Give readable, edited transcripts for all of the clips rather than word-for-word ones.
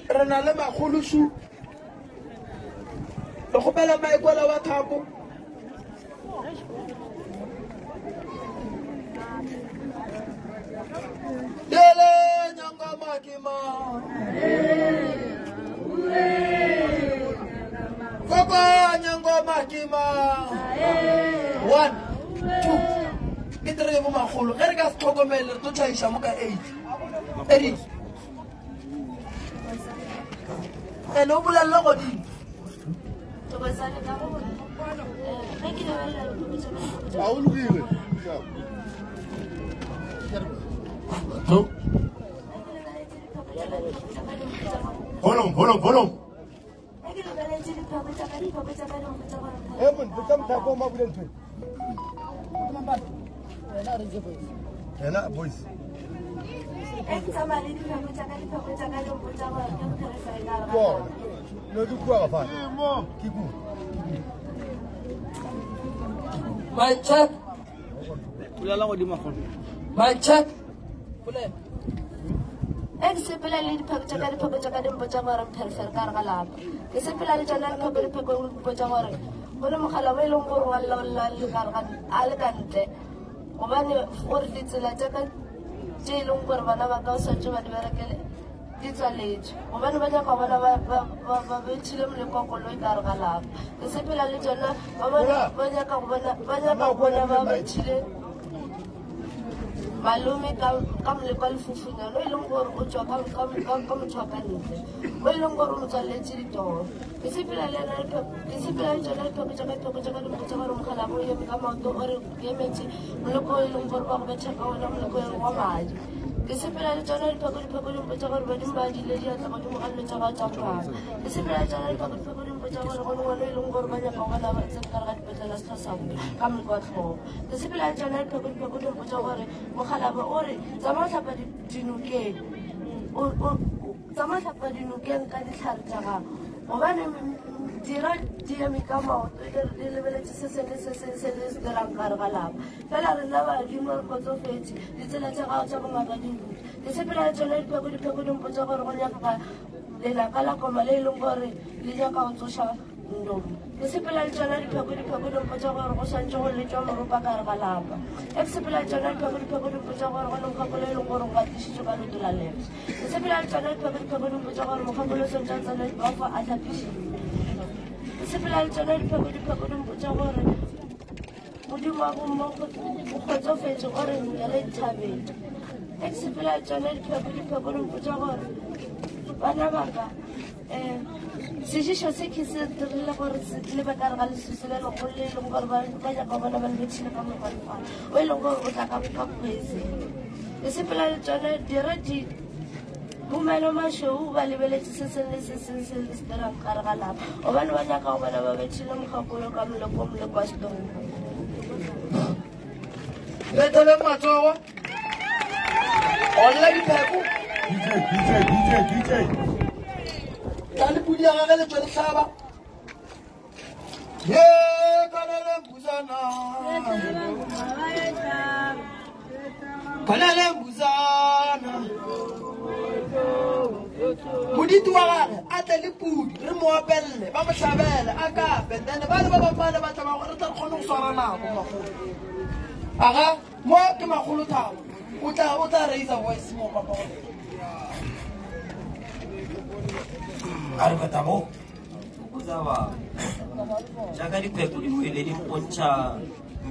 re na le magolosu le gopela maikola wa thapo dele nyanga makima koko nyanga makima 1 2 ke tere mo magolo ge re ka se tlhokomele re tlo tšhaiša mo ka 8 eri ene o bolelela godimo Bolong. Boys. my check my check Excepela lady Pagacari Pagacari Pajamara Perfer Cargalab. The Sepilari Jalan Pagari Pajamari. When I'm Halaway for one Gargan Algante. Omani 4 feet like Jailung for Vanava such a miracle. It's a late. Woman Vaja Chilum Lecolo Gargalab. The Sepilari Jana Vaja Chile. Malumi kam le kwal fufuna no ilongor o tswa kam tswakanile mo ilongor o tswa le tshito isipila le na isipila tsona le phoko tsaka le mkhala mo yo ka maoto ore yemetsi moloko ilongor ba go tshaka ona moloko wa madi isipila le tsona le phoko le mpotsaka gore ba dimadi le dia tsa go mo ganne tsa ba tsaka isipila tsona le phoko le mpotsaka gore go ngwana ilongor ba nya ka gona ba tsaka ga dipetlela sa sa kam le kwatlo isipila tsona le phoko le mpotsaka gore Halaba ore zama tlhapa dinokeng o zama tlhapa dinokeng ka ditlhare tsa gago gobane dira diemi ka maoto di lebeletse se le dirang kare ga lapa fela re nna badimo re kgotsofetse ditsela tsa gago tsa bongaka di botse di sepela le tsone dipheko dimpotsa gore go nyaka lelaka la koma le e leng gore le nyaka go tsoša ndomo di sepela le tsone dipheko dimpotsa gore go santse go letswa moropa kare ga lapa e sepela le tsone dipheko dimpotsa gore go lengkgakolo e leng gore go atišitse ka loto la leps di sepela le tsone dipheko dimpotsa gore mokgakolo sentsantsane bafa a tlhapišile di sepela le tsone dipheko dimpotsa gore modimo wa bommo o kgotsofetse gore nkele thabetse e sepela le tsone dipheko dimpotsa gore bana baka sešišo se ke se dirile gore se lebe kare ga lesusi le legolo le e leng gore ba nyaka bona ba lebetšhile ka mokwalefana o e leng gore o tla ka poeseng e sepela le tsone dira di bumelo mašweu ba lebeletse se seng le se seng se le se dirang kare ga lapa gobane ba nyaka go bona ba betšhile mokgakolo ka moleko wa setoro letele matsogo olla dipheko DJ ka le pudi ya gage le tswe letlhaba ye kanele mbuzana moditi wa gage a tle le pudi re mo apelele ba mo tlhabele a kape then ba le ba bapale ba tla ba gore re tla kgone go swara nako magolo aga mo ke magolo thabo o tla raisa voice mo papa Arbatamo Uzawa Jagari Pepu di Poncha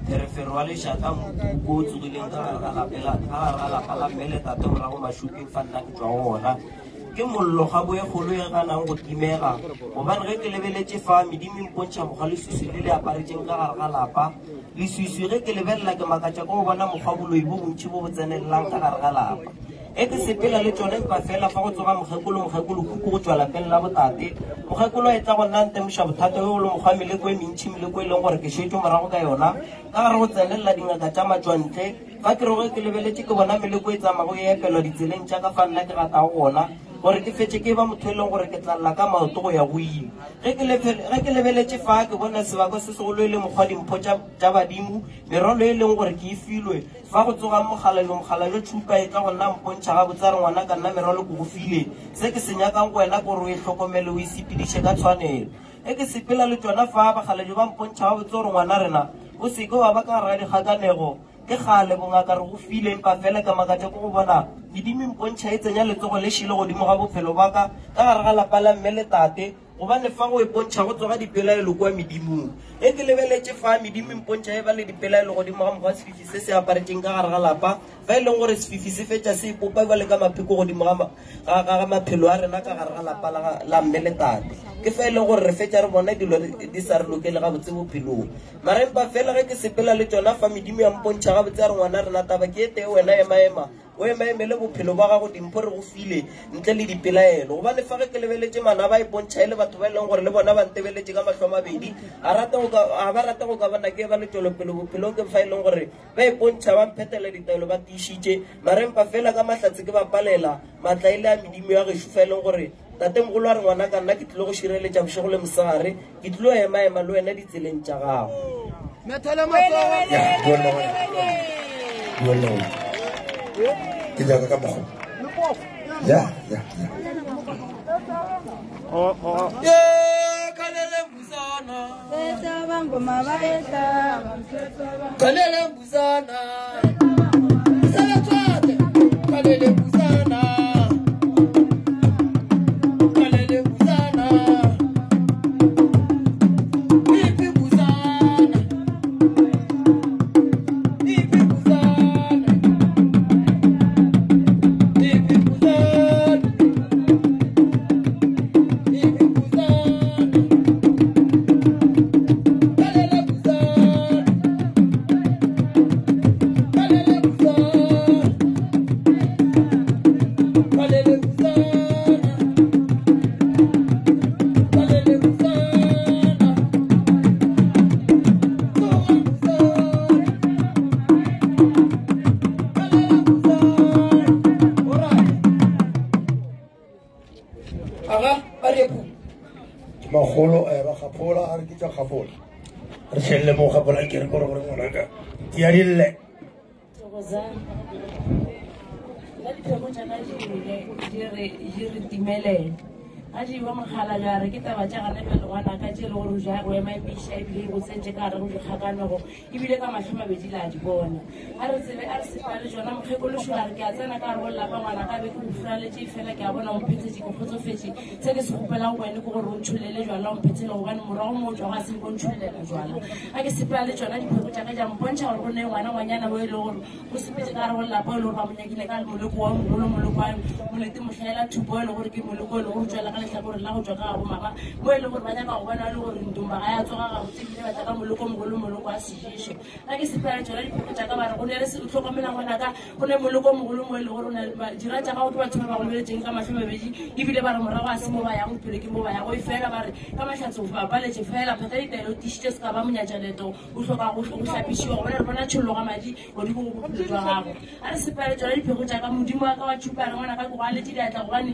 Perferuale Shatam Goods willing la Pele Tatum Rama shooting Fanta Joana Kimolo Habo Hulu and Timera Oban Rekelevele Fa Midim Poncha Mohali Sicilia Paritinga Alapa Lissurek level like a Makachago Wana Mohabulu Chivo and Lanka Alapa Eke sepela le tsone ba fela fa go tsoga mogekolo go tswa la pele la botate mogekolo e tla go nna ntse mosha bothata o lo mogwamile ko mentšhi mile ko e leng gore ke šetšo morago ka yona ka gare go tsenelela dingaka tša matswantle fa ke re go ke lebeletse ke bona mele ko e tsamago e epelwa ditseleng tša ka fa nna ke rata go gona gore ke fetse ke ba motho e leng gore ke tlalla ka maoto go ya go ile ge ke lebeletse fa ke bona sebaka se segolo e le mokgwa dimpho tša badimo merwalo e leng gore ke e filwe fa go tsoga mogala jo thupa e tla go nna mpontšha ga botsa re ngwana ka nna merwalo ke go file se ke se nyakang go wena gore o e tlhokomele o e sepediše ka tshwanelo e ke sepela le tsona fa bagala jo ba mpontšha ga botse gore ngwana rena o seke wa ba ka gara dikgakanego ke gale bongaka re go file empa fela ka makatša ko go bona medimo mpontšha e tsenya letsogo le šile godimo ga bophelo ba ka gare ga lapa la mme le tate gobane fa go e pontšha go tsoga dipelaelo kwa medimong e ke lebeletse fa medimo mpontšha e ba le dipelaelo godimo ga mokgwa sefifi se se aparetseng ka gare ga lapa fa e leng gore sefifi se fetša se ipopa e ba le ka mapheko godimo ga maphelo a rena ka gare ga lapa la mme le tate ke fa e leng gore re fetša re bona dilo di sa re lokele ga botse bophelong mara empa fela ge ke sepela le tsona fa medimo ya mpontšha ga botse a re ngwana rena taba ke ete wena emaema o emaemele bophelo ba gago dimpho re go file ntle le dipelaelo gobane fa ge ke lebeletse mana ba e pontšha e le batho ba e leng gore le bona ba ntebeletse ka matlho a mabedi a ba rata go ka bona ke ba le tswelopele bophelong ke fa e leng gore ba e pontšha ba mphetela ditaelo ba tiišitše mara empa fela ka mahlatse ke ba palela matla ile a medimo ya gešo fa e leng gore tate mogolo a re ngwana ka nna ke tlile go šireletša bošego le mosegare ke tlile go emaema le wena ditseleng tša gago ke jaaka ka mogo ya magolo ba gapola a re ke tsa gapola re tšhelele mo gapola ke re gore gore ngwanaka ke ya dille a di ba mogala jare ke taba tša gane fela ngwana ka tše le gore ja go ema emeša ebile go tsentše ka gare go dikgakanego ebile ka matlho mabedi la di bona a re tsebe a re sepa le jona mokgekološo a re ke a tsena ka gare go lapa ngwana ka be ke go furaletše fela ke a bona omphetsetše ke kgotsofetše se ke se gopelang go wene ke gore o ntšholele jala omphetsele gobane morago mo tswa ga se ko ntšholela jala a ke sepa le tsona dipheko tša ka ja mpontšha gore go ne ngwana ngwanyana o e le gore go sepetse ka gare go lapa o e le gore ba monyakile ka moleko wa mogolo moleko wa molete mohlaela thupo e le gore ke moleko e le gore tswela letlhakore la go tswa ka gago mama mo e le gore ba nyaka go bona le gore ntumba ga ya tsoga gago tsebile ba tla ka moloko moloko a sejišo a ke sepela tsona dipheko tša ka bare go ne re se tlhokomela ngwanaka go ne moloko mogolo mo e le gore o na dira tša gago ke batho ba ba goleletseng ka matlho mabedi ebile ba re morago a se mo ba yang pele ke mo ba yago e fela ba re ka mahlatse ba paletse fela pheta ditaelo tišitše se ka ba monyatšaleto o tlhoka go hlapišiwa go bona re bona tšholloga madi godimo go bophelo jwa gago a re sepele tsona dipheko tša ka modimo wa ka wa thupa re ngwana ka ke go aletse diatla gobane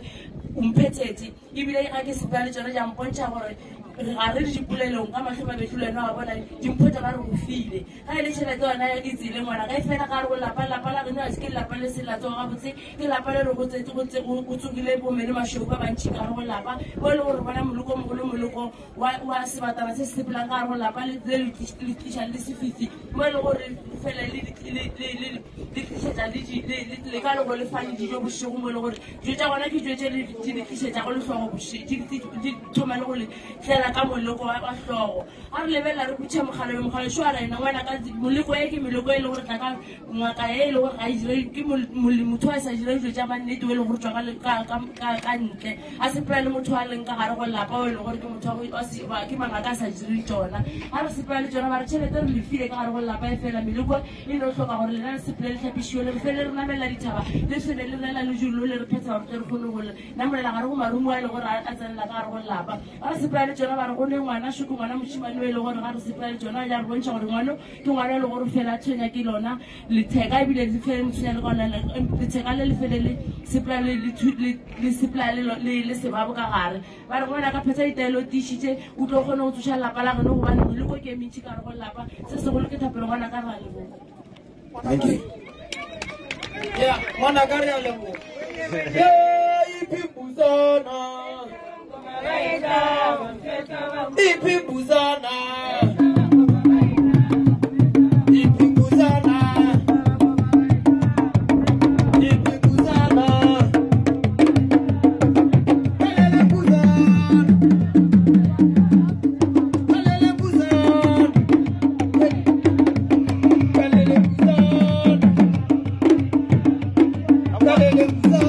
omphetetse ebile ga ke sepela le tsone ja mpontšha gore ga re dipolelong ka matlho mabedi lwena wa bona dimpho tsa ka re go file ga e le tšhelete yona ya ditsele ngwana ga e fela ka re go lapa la reno a se ke lapa le selatso ga botse ke lapa le re go tsetse go tsogile bomele mašweu ba bantšhi ka re go lapa bo e le gore bona moloko mogolo moloko wa sebatana se se sepelang ka re go lapa le tlišang le sefifi mo e le gore fela le tlišetša le ka le go lefane dijo bošego mo e le gore dijo tša gona ke dijo tše di tlišetša go letlhogo di thoma le go le tlela ka moloko wa hlogo a re lebelela re butše mogala šo a ra ena ngwana ka moleko e ke meleko e le gore tla ka ngaka e le gore ga dire ke motho a sa dira dilo tša mannete o e le gore tswa ka ntle a sepela le motho a leng ka gare go lapa o e le gore ke motho ke mangaka a sa dire tsona a re sepela le tsona ba re tšhelete re lefile ka gare go lapa e fela meleko e ne o tlhoka gore lena le sepele le tlhapišio le re fele re namelela dithaba le sene le rela le julo le re phetsa gore re kgone gole namolela gare go marumo a e le gore a tsenela ka gare go lapa a re sepela le tsona ba re go ne ngwana shoko ngwana moshimane le gore ga re sepela jona ya re bontsha gore ngwana ke ngwana le gore fela tshwenya ke lona le theka ebile di fele motshenya le gona le theka le fele le sepela le sepela le sebabo ka gare ba re ngwana ka phetsa ditaelo tishitse o tlo gone go tsoša lapa la gone gobane le go ke mentši ka re go lapa se segolo ke thapelo ngwana ka ra le go Thank you. Yeah, ngwana ka re a lebo Iphibuzana Iphibuzana Iphibuzana Iphibuzana Kalele buzana Kalele buzana Kalele buzana Kalele buzana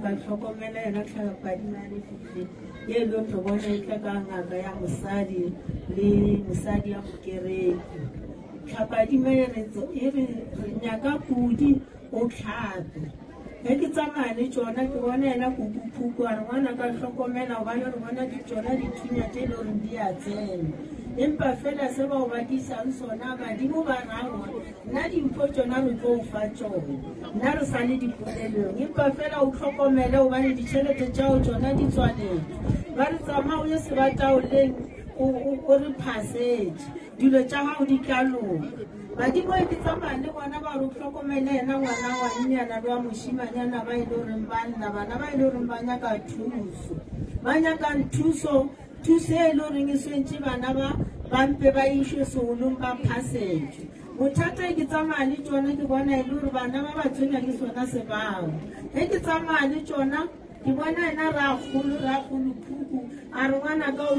ka tlhokomela yena tlhapadima le fifi ye lo tlhobona e tla ka ngaka ya mosadi le mosadi ya mokereki tlhapadima e re nyaka kudi o tlhape ge ke tsamaya le tsona ke bona yena kukuphuku a re ngwana ka tlhokomela gobane re bona di tsona dithunya tse e le goreng di a tsena empa fela se ba o bakisang sona badimo ba rangwa nna dimpho tsona re tlo o fa tsone nna re sa le dipolelong empa fela o tlhokomele gobane ditšhelete tšao tsona di tswaletse ba re tsamaya o ye sebataoleng o re phasetse dilo tša gago di tlalong badimo e ke tsamaya le bona ba re o tlhokomele ena ngwana wa nnyana le wa mošimanyana ba e le goreng banna bana ba e le goreng ba nyaka thuso ba nyakang thuso e le goreng e swentše bana ba mpe ba išwe segolong ba phasetswe bothata e ke tsamaya le tsona ke bona e le gore bana ba ba tshwenya ke sona sebao ge ke tsamaya le tsona ke bona ena ragolo phuku a re ngwana ka o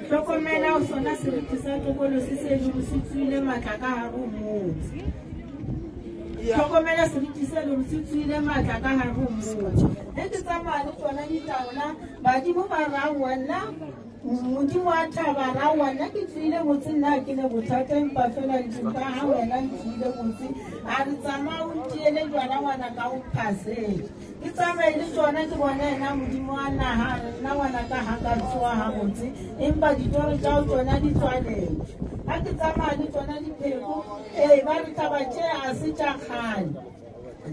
tlhokomela o sona seriti sa tokolo se se le se tswile matla ka gare o motse tlhokomela seriti se le se tswile matla ka gare o motse ge ke tsamaya le tsona ditaola badimo ba rangwa nna modimo a thaba rangwa nna ke tswile motse nna ke le bothata empa fela ka ga wena ntswile motse a re tsamaya o ntiele jwana ngwana ka o phasetse ke tsamaye le tsona ke bona ena modimo a naga re nna ngwana ka ga ka tsoa ga botse empa ditori tšao tsona di tswaletse ga ke tsamaya le tsona dipheko ba re tabatše a se tša kgale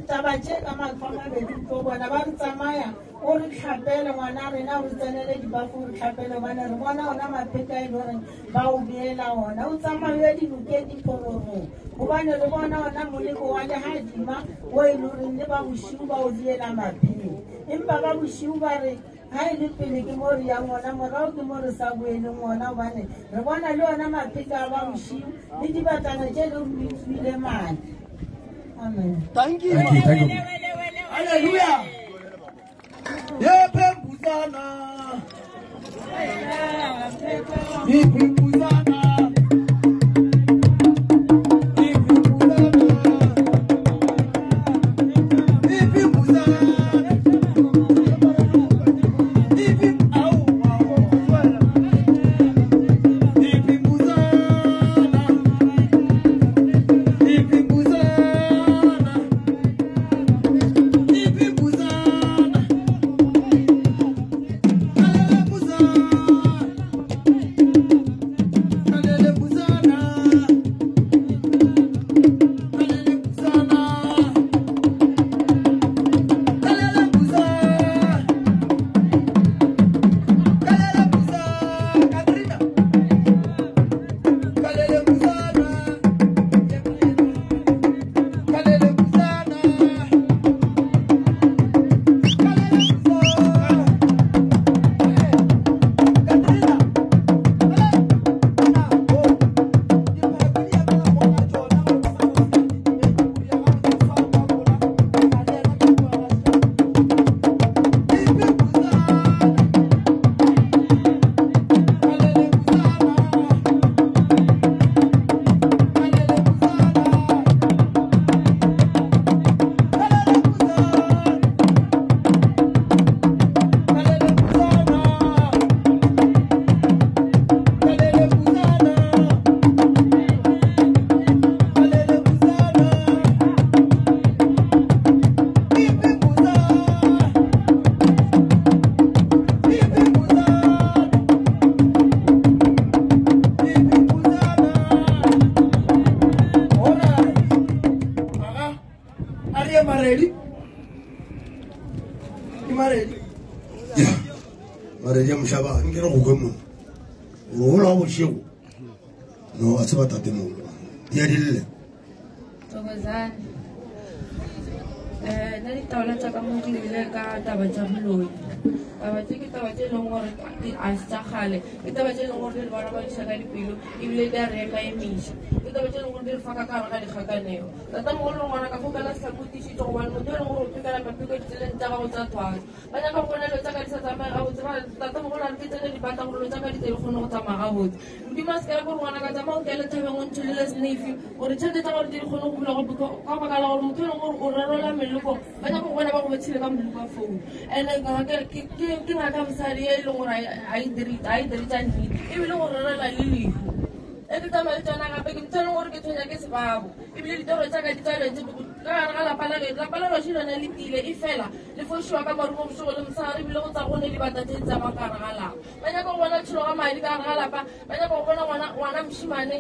tabatše ka matlho a mabedi tlo bona ba re tsamaya o re tlhapele ngwana rena re tsenele dibafo o re tlhapele gobane re bona ona mapheka e le goreng ba o beela ona o tsamaye dinokeng diphororong gobane re bona ona moleko wa legadima o e le goreng le ba bošiu ba o beela mapheko empa ba bošiu ba re ga e le pele ke mo re yang ona morago ke mo re sa boeleng ona gobane re bona le ona mapheka a ba bošiu le dibatana tše le gore o itswile mane amen. Thank you. Hallelujah. Iphibuzana. Iphibuzana. mshaba ngiro go kwemo o la bo shego no a tseba tate mo ya dille Thokozani nna ditaola tsa ka mo ke lebile ka taba tsa boloi taba tse ke taba tse e leng gore a se tsa gale ke taba tse e leng gore di re bona ba isa ka dipelo ebile di a re ema emisa ke taba tse e leng gore di re fa ka kare ga dikgakaneo tatamogolo ngwana ka fokela se sa botišitse gobane motho e leng gore o pekela mapeko ditseleng tsa gago tsa thwaso ba nyaka go bona dilo tsa ka di sa tsamaya gabotse tatamogolo a re ke tsene dipata gore dilo tsa ka di tse di kgone go tsamaya gabotse modimo a se kere gore ngwana ka tsamaya o kele thabeng o ntholele snefi gore tšhelete tsa gore di kgone go bula ka baka la gore motho e leng gore o rerola meloko ba nyaka go bona ba go betshile ka moloko wa founu and ke ngaka mosadi e leng gore a e diritsa nnete ebile go rerela le lehu e ke tsamaye tsona gape ke motho e leng gore ke tshwenya ke sebabo ebile ditoro tsaka di tsweletse ka gare ga lapa la loši lone le tile e fela le fošiwa ka marumo bošego le mosagare ebile go tsa gone dibata tse di tsamaya ka gare ga lapa ba nyaka go bona tshilo ga madi ka gare ga lapa ba nyaka go bona ngwana mošimane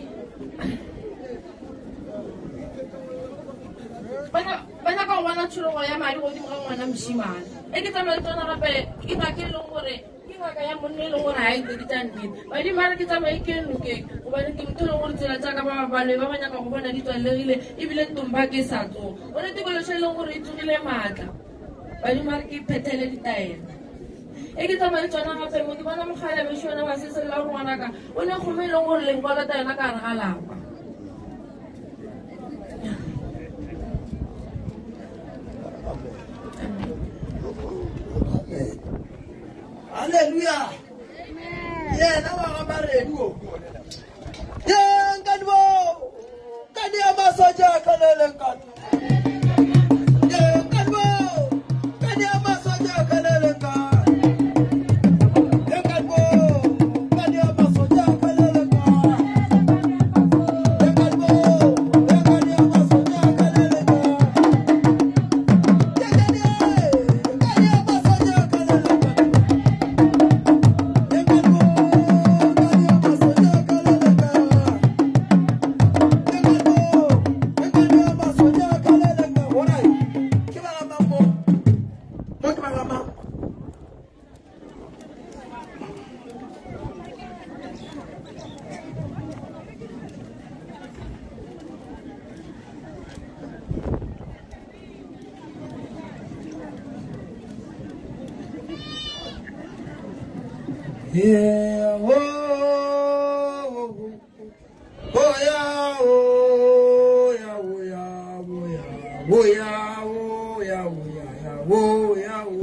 ba nyaka go bona tshologo ya madi godimo ga ngwana mošimane e ke tsamaye tsona gape ke ngaka e leng gore ke ngaka ya monne e leng gore ga e diritsa nnete badimare ke tsamaye ke nokeng gobane ke motho e leng gore tsela tsaka ba babaloe ba ba nyaka go bona di tswalegile ebile tomba ke sa tsoga o ne tikoloso e leng gore e tsogile maatla badimare ke phethele ditaela e ke tsamaye tsona gape mo ke bona mogala bešone wa seselela gore ngwanaka o ne kgome e leng gore lenkolota yona ka gare ga lapa Hallelujah. Yena wa ga maredu yenkanibo kani ya masoja kalele nkatu yenkanibo kani ya masoja kalele nkatu yenkanibo kani ya masoja kalele nkatu yenkanibo kani ya masoja kalele yeah, oh, oh, yeah, oh, yeah, oh, yeah, oh, yeah, oh, yeah, oh, yeah, oh, yeah, oh,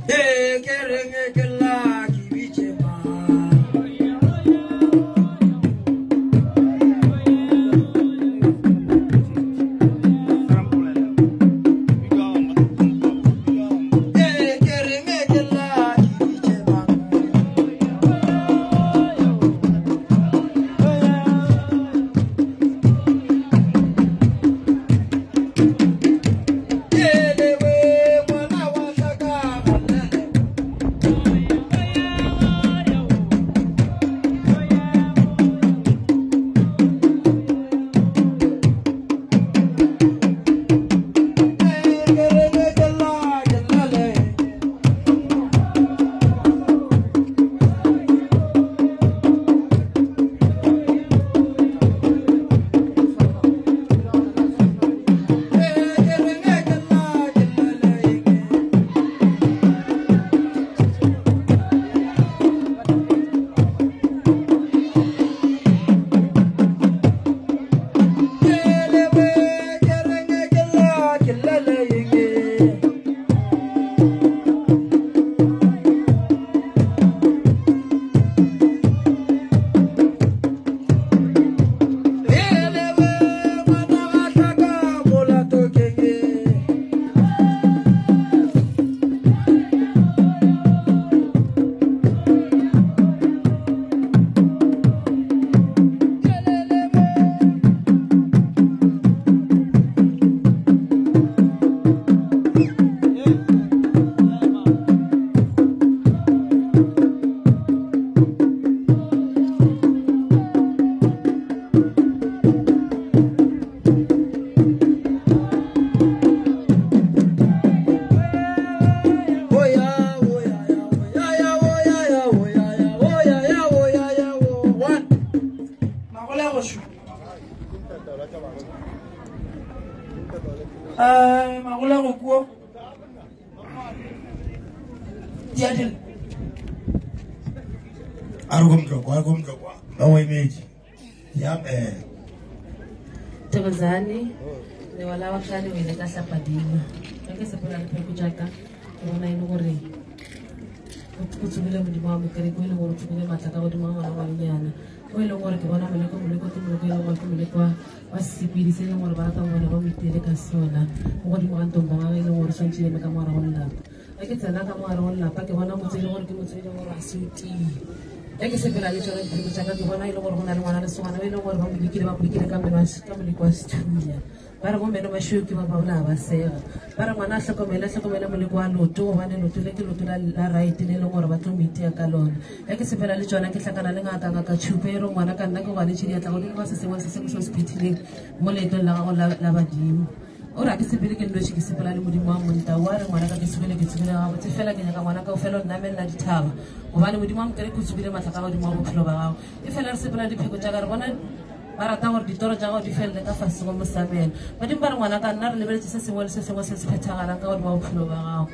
yeah, eh, kerenge kela kibiche ba. Eh, kerenge kela kibiche ba. Magola go puo. Diadil. Arugum drogwa. Bawa image. Ya Tebazani, ne wala wakani wele ka sapadima. Ke sepela le pheko jaka. Ke bona ine gore go tsubile modimo mo kere go ile gore tsubile matlaka go dimo ngwana wa nyana. Go ile gore ke bona moleko ile gore ke moleko wa sipidi se ile gore ba ta bona ba mitele ka sona. Go dimo ga ntomba ba ile gore santse le ka moara go lla. Ke tsena ka moara go lla pa ke bona motsele gore ke motsele gore a suti. Ke sepela le tsone pheko jaka ke bona ile gore go na le ngwana le sona ile gore ba mo dikile ka menwa ka moleko wa sethunya. Ba re go meno ba shoki ba bona ba sega ba re ngwana hlokomela moleko wa loto ba ne loto le ke loto la right le le gore ba tlo miti ya ka lona ke sepela le tsona ke tlhakana le ngaka ka tshupe re ngwana ka nna ke ba le tshedi ya tla go dinga se sengwe se se se phethileng mo letong la gago la badimo ora ke sepele ke ndo ke sepela le modimo wa monta wa re ngwana ka ke tsubile ga botse fela ke nyaka ngwana ka o fela nna mena dithaba go ba le modimo wa mkere ke tsubile matlaka ga modimo wa bophelo ba gago e fela re sepela dipheko tsa ka re bona ba rata gore ditoro tsa go di felle ka fase go mosamela badimo ba re ngwana ka nna re lebeletse se sengwe le se sengwe se se phethagalang ka gore ba bophelo ba gago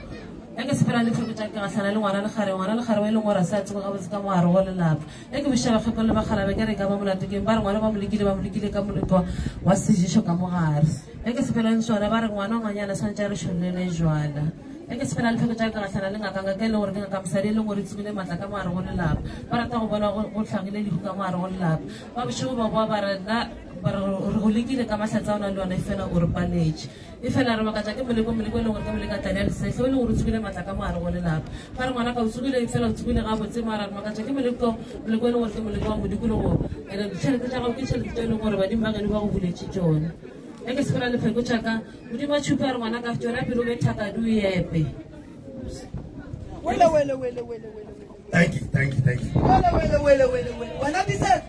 ke sepela le pheko tsa ke gatlhana le ngwana le gare wa ile ngora sa tse go botse ka moaro go lelapa ke bishaba khekole ba gala ba ke ka ba molate ke ba re ngwana ba molikile ka moleko wa sejisho ka mogare ke sepela le tsona ba re ngwana nganyana santse re shonele jwala ke sepela le pheko tsa ke gatlhana le ngaka ke le gore ke ka msadi le gore tsibile matla ka moaro go lelapa ba rata go bona go tlhagile le ka moaro go lelapa ba bishego ba re na ba re lekile ka mahlatsa ona le ona fela gore paletse e fela re baka tsa ke moleko le gore ka moleka tanya le sehle le gore tsibile matla ka moaro go lelapa ba re ngwana ka o tsibile fela o tsibile ga botse mara re baka tsa ke moleko le gore ke moleko wa modikolo go ene ditšhelete tsa go ke tšhelete le gore ba di mbagane ba go buletse tsone ke sepela le pheko tsa ka modimo tshupa re ngwana ka tsona pelo be thaka du yepe Wele. Thank you. Wele. Wana bisa.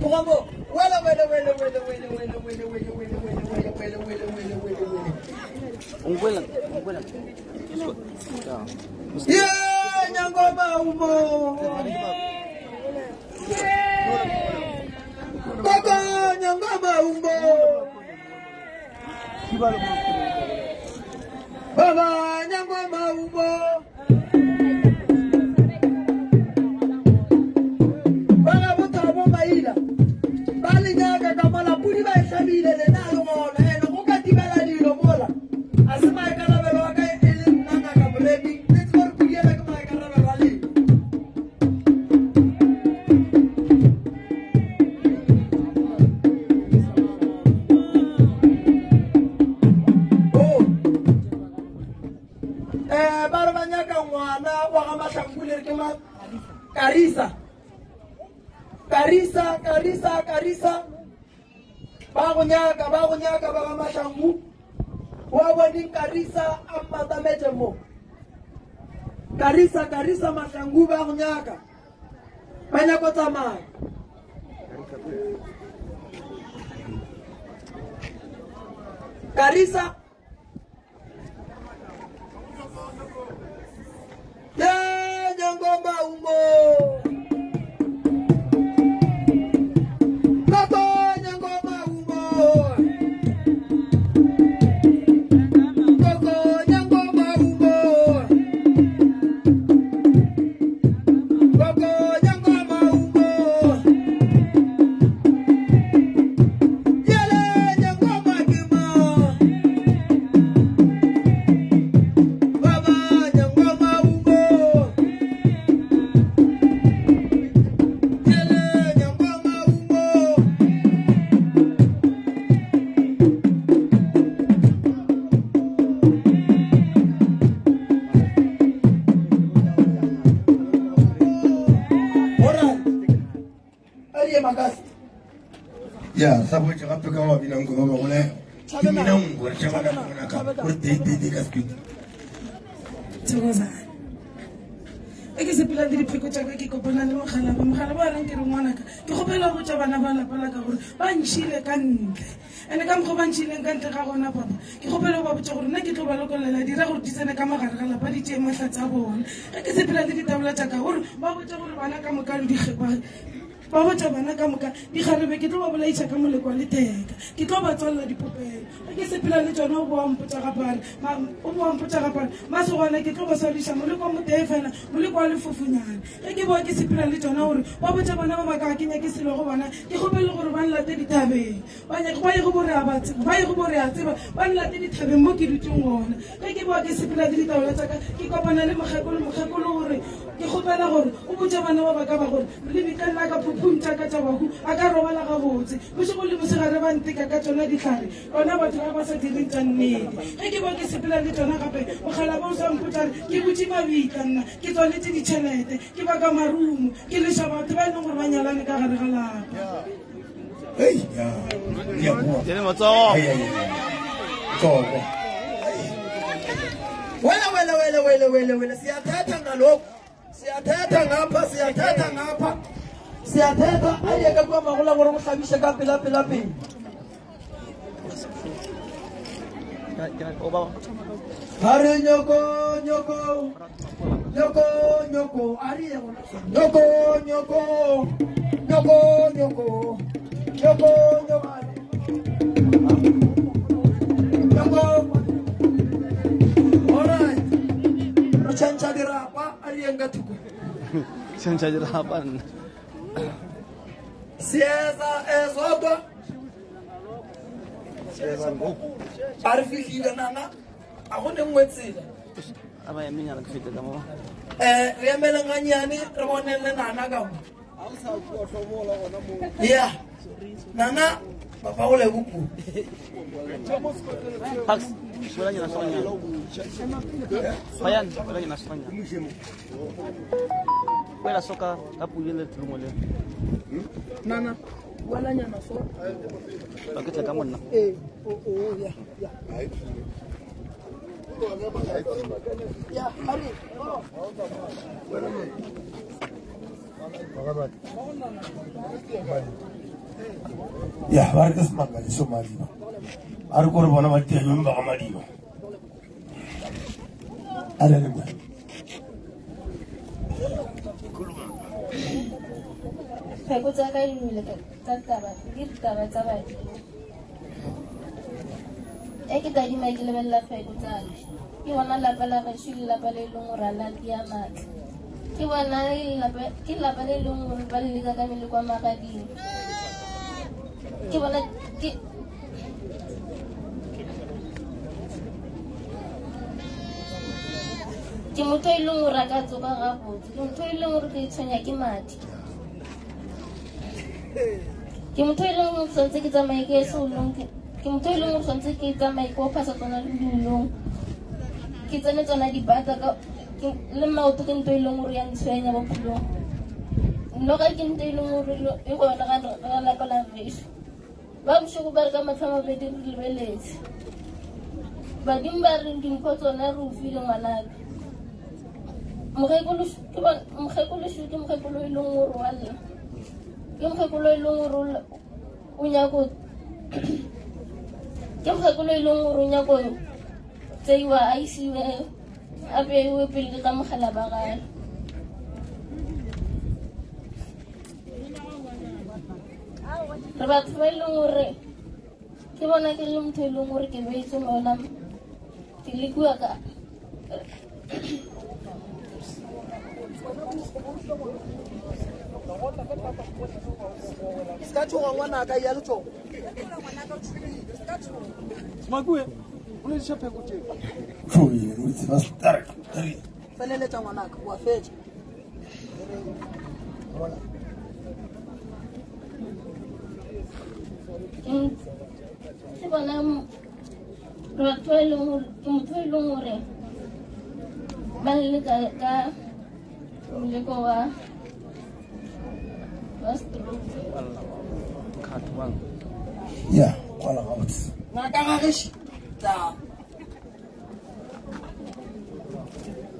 Bravo. Wele. Ungwela. Yeah, nyangoma umo. Baba nyangoma umo. Baba nyangoma umo. Baba botabo maila. Bali nyaga kama la puli ba shabile le na lo ngona eno go ka tibela dilo mola. Asema ka la belo ka ele nanga ka bredi. Let's go puli ba ka ka la belo ali. Karisa ba go nyaka ba mashangu wa bodi Karisa amata mejemo Karisa mashangu ba go nyaka banya go tsamaya Karisa ya nyangoma umbo Ya, sabu jangan pegang awak bilang kau bawa boleh. Minang gua jangan nak menggunakan. Kau teh kasih. Tsoza. Ke sepela di pheko tsa ka ke kopana le mogala ba reng ke re ngwana ka ke gopela go tsa bana ba lapala ka gore ba ntshile ka ntle ene ka mo ba ntshileng ka ntle ga gona papa ke gopela go ba botsa gore nna ke tlo ba lokolela dira gore di tsene ka magare ga lapa di tse mahla tsa bona ke sepela le ditabla tsa ka gore ba botsa gore bana ka mokalo di ba botsa bana ka moka dikgarebe ke tlo ba bolaisa ka moleko wa letheka ke tlo ba tswalela dipopelo ke sepela le tsona o boampotsa gapane masogwana ke tlo ba swadisa moleko wa motee fela moleko wa lefofunyane ge ke boa ke sepela le tsona gore wa botsa bana ba ba ka kenya ke selo go bona ke gopele gore ba nlate dithabeng ba ye go bore a tseba ba nlate dithabeng mo ke dutseng gona ge ke boa ke sepela le ditaola tsaka ke kopana le mokgekolo gore ke gopela gore o botsa bana ba ba ka ba gore le bitlanna ka phuphuntša ka tsa bahu a ka robala gabotse bosego le bosegare ba nteka ka tsona ditlhare bona batho ba ba sa direng tsa nnete ge ke boa ke sepela le tsona gape mogala ba o sampotsa ke botse mabitla nna ke tswaletse ditšhelete ke baka marumo ke leša batho ba e leng gore ba nyalane ka gare ga lapa wena siyathetha ngalokhu siyathetha ayeke kwa magola gore go tlhabishe ka pelapelapele a re nyoko a re nyoko alright re tšhantšha dirapa a re yeng ka thuko tšhantšha dirapa nna seetsa ezotwa a re fitlhile nana a go ne nngwe tsela a ba emenyana ke fete ka mo re emeleng ganyane re bonele nana ka mo ya nana ba go lebopuo Pax, wala niya nasa kanya. Bayan, wala niya nasa kanya. Wala soka kapuyo le tulungo le. Nana, wala niya nasa. Bakit ka mo na? Ya. Ya, hari. Ya, vargas mangale somaliba. Arukor bona mati ayun ba kamaliba. Ada ni ba? Pheko tsa ka di le ka taba tsa ba e ke tadi mai ke lebella pheko tsa ke bona lapa la ga shile lapa le leng o rala ke ya matla ke bona lapa le leng o ba le ka ka mele kwa magading ke bona ke motho e leng gore a ka tsoga gabotse ke motho e leng gore ke tshwenya ke madi ke motho e leng gore tshwanetse ke tsamaye ke seolong ke motho e leng gore tshwanetse ke tsamaye ko phasa tsona le dulong ke tsene tsona dibata le maoto ke ntho e leng gore ya ntshwenya bophelong nnoka ke ntho e leng gore e gona ga lapa la geso ba bošoko ba re ka matlha mabedi re lebeletse badimo ba re dinkgo tsona re o file ngwanaka mokgekološo ke mokgekolo e leng gore wa lle ke mokgekolo e leng gore o nyako ke mokgekolo e leng gore o nyako tseiwa a isiwe a beiwe pele ka mogala ba gae re batho ba e leng gore ke bona ke le motho e leng gore ke beetse mona ke lekua ka ska tšhoga ngwanaka ya letsogo feleletša ngwanaka wa fetša ke bona batho ba e leng gore ke motho e leng gore ba leleka ka moleko wa stroke Ya, kwala gabotse. ngaka gageši tla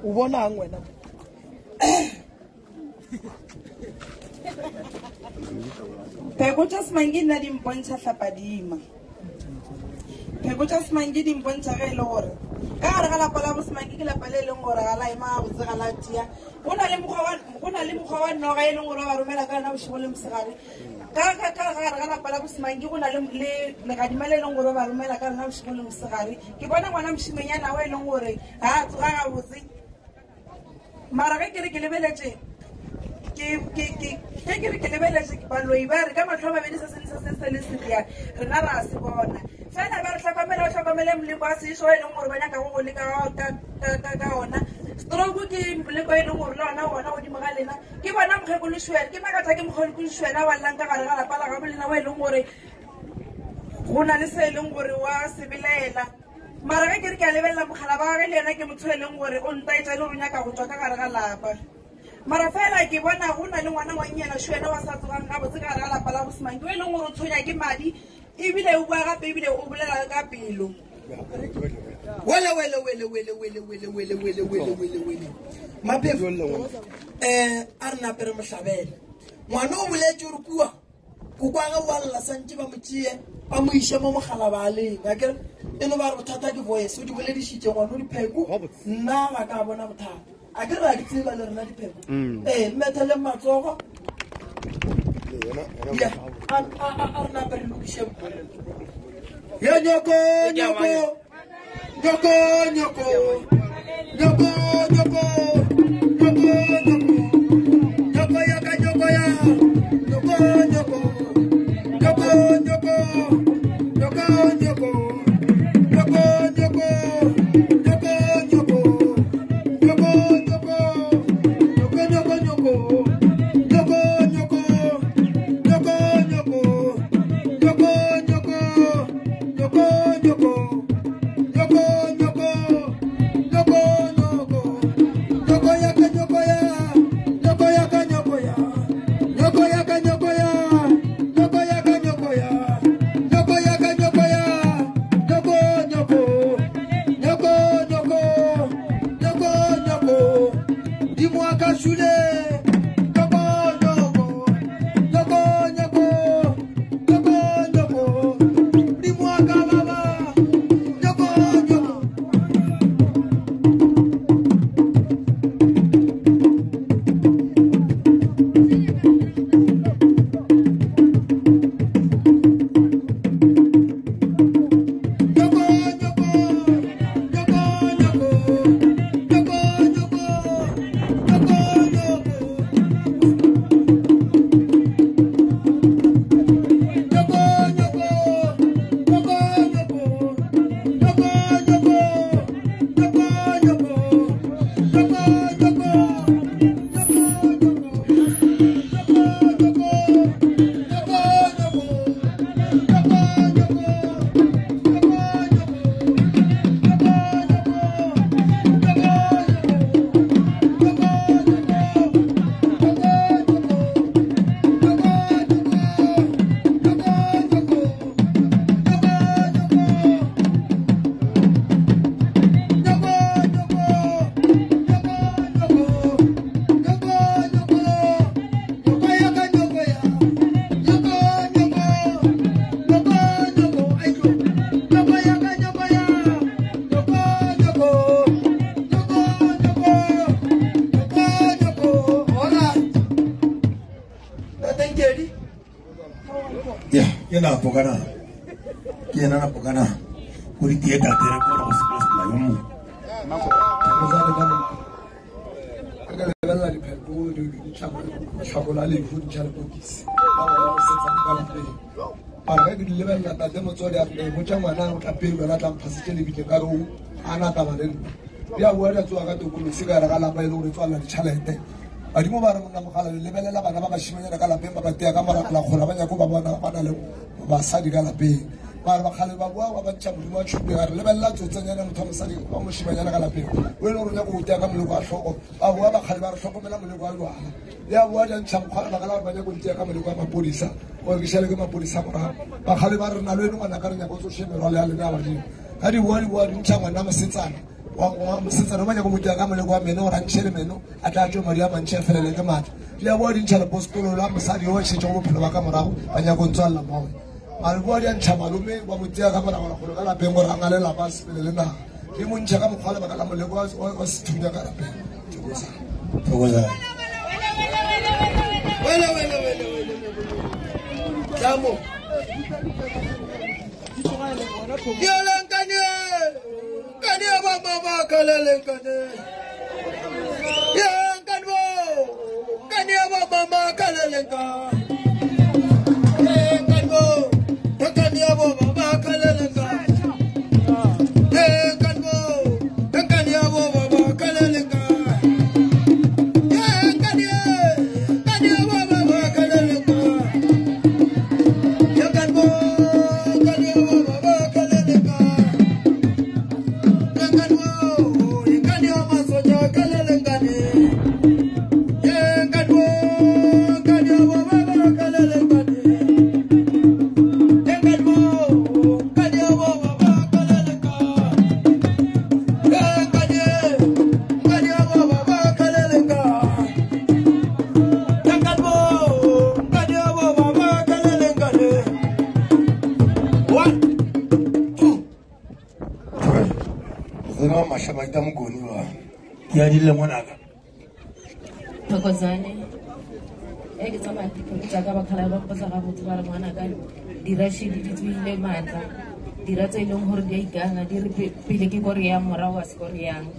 o bonang wena pheko tša semangi nna di mpontšha hlapadima pheko tša semangi di mpontšha ge e le gore ka gare ga lapa la bosemangi ke lapa le e leng gore ga la ema gabotse ga la tia go na na le mokgwa wa noga e leng gore ba romela ka yona bošego le mosegare ka gare ga lapa la bosemanki go na le legadima le e leng gore ba romela ka lona bošego le mosegare ke bona ngwana mošimenyana o e leng gore ga a tsoga gabotse mara ge kere ke lebeletse ke lebeletse baloi ba re ka matlho a mabedi se se le sedia rena ra se bona fela ba re tlhokomele moleko a sešo e leng gore ba nyaka go leka ka ona stroke ke moleko e leng gore le ona godimo ga lena ke bona mokgekološwele ke makatha ke mokgekološwele a ballang ka gare ga lapa la gabo lena o e leng gore go na le se e leng gore wa sebelaela mara ge ke re ke a lebelela mogala ba gage le yena ke motho e leng gore o ntaetsa le gore nyaka go tswa ka gare ga lapa mara fela ke bona go na le ngwana ngwannyana šwene wa sa tsogang ga botse ka gare ga lapa la bosemanki o e leng gore o tshonya ke madi ebile o bua gape ebile o bolela ka pelo wele mapefu a re napere mohlabele ngwana o boletse gore kua kokwaga wa lla santse ba motšee ba mo iše mo mogala ba leng akere e no ba re bothata ke voice o di boledišitše ngwana o dipheko nna ba ka bona bothata a ke re a di tseba le rena dipheko mmethele matsogo a re napere lokiše ya nyoko na pogana kiena na pogana kuri tie ka tere ko no se la yomu ko za le bana aga le bana le pheko di chama chokola le fu di chama bokisi ba ba se tsa ka le ara ke le bana ta demo tsole a mo chama na o tapelo la tla mphasitse le bile ka ro ana ta ba le ya bua ya tswa ka to ko se ka ra ga la ba ile go tswala di chalete adimo ba re monna mogala le lebelela bana ba ba shimanyana ka lapeng ba ba tea ka mara la khola ba nya ko ba bona ba na le ba sadi ka lapeng ba re ba khale ba bua ba ntša modimo wa tšhupe ga re lebelela tsotsanyana motho wa mosadi ba mo shimanyana ka lapeng o ene gore nya go tea ka moleko a tlhoko ba bua ba khale ba re tlhokomela moleko a lwana ya bua ja ntšha mokgwa ba kala ba nya go tea ka moleko a mapodisa o ke shele ke mapodisa morago ba khale ba re na le ene ngwana ka re nya go tsoshemelo le a le na ba di ha di bua di ntša ngwana mosetsana wa mosetsana ba nya go motea ka moleko a meno gore a ntšhele meno a tla tšo madi a mantšhe felele ke matha di a bua di ntšha lepostolo la mosadi o šetse go bophelo ba ka morago ba nya go ntswalela moe mare bua di a ntšha malome wa motea ka morago la gore ka lapeng gore a ngale lapa a sepele le naga di mo ntšha ka mokgwa lebaka la moleko wa sethunya ka lapeng Damo. Yalankane. Kane mama kalelenkane. Yankanwo. Kane mama kalelenka. Yankanwo. Kane mama kalelenka. Yankanwo. Kane mama kalelenka. Ya di lemon aga. Thokozane. Ke tsama ke tsa ka bakhala ba go tsa botho ba re ngwana ka dirashi di tswile matla. Dira tse ileng hore di ikana di re pele ke gore ya mora wa skore yang.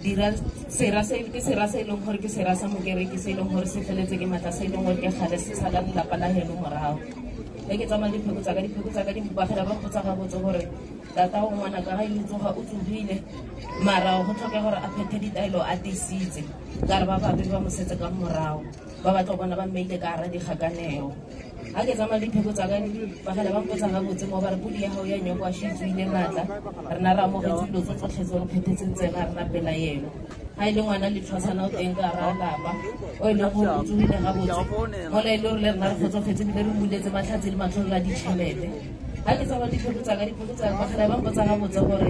Dira sera se ileng hore ke sera sa mokere ke se ileng hore se feletse ke matla se ileng hore ke gale se sa ka lapa la heno morao. Ke tsama dipheko tsa ka di bakhala ba go tsa ga botso gore tata o ngwana ka ga ile tsoga o tsubile mara go tlhoka gore a phethe ditaelo a tisitse ka re ba babe ba mosetse ka morao ba batla bona ba mmeile ka ra di gakaneo ha ke tsama dipheko tsa ka di bagela ba mpotsa ga botse mo ba re pudi ya hao ya nyoko a shitswile matla re na ra mo go dilo tsotlhe tse re phethetseng tsena re na pela yelo ha ile ngwana le tlhasana o teng ka ra lapa o ile go tswile ga botse mo le ile re re na re khotsofetse bile re muletse matlhatse le matlolo a ditšhelete ha ke tsaba dipheko tsa bagela ba mpotsa ga botse gore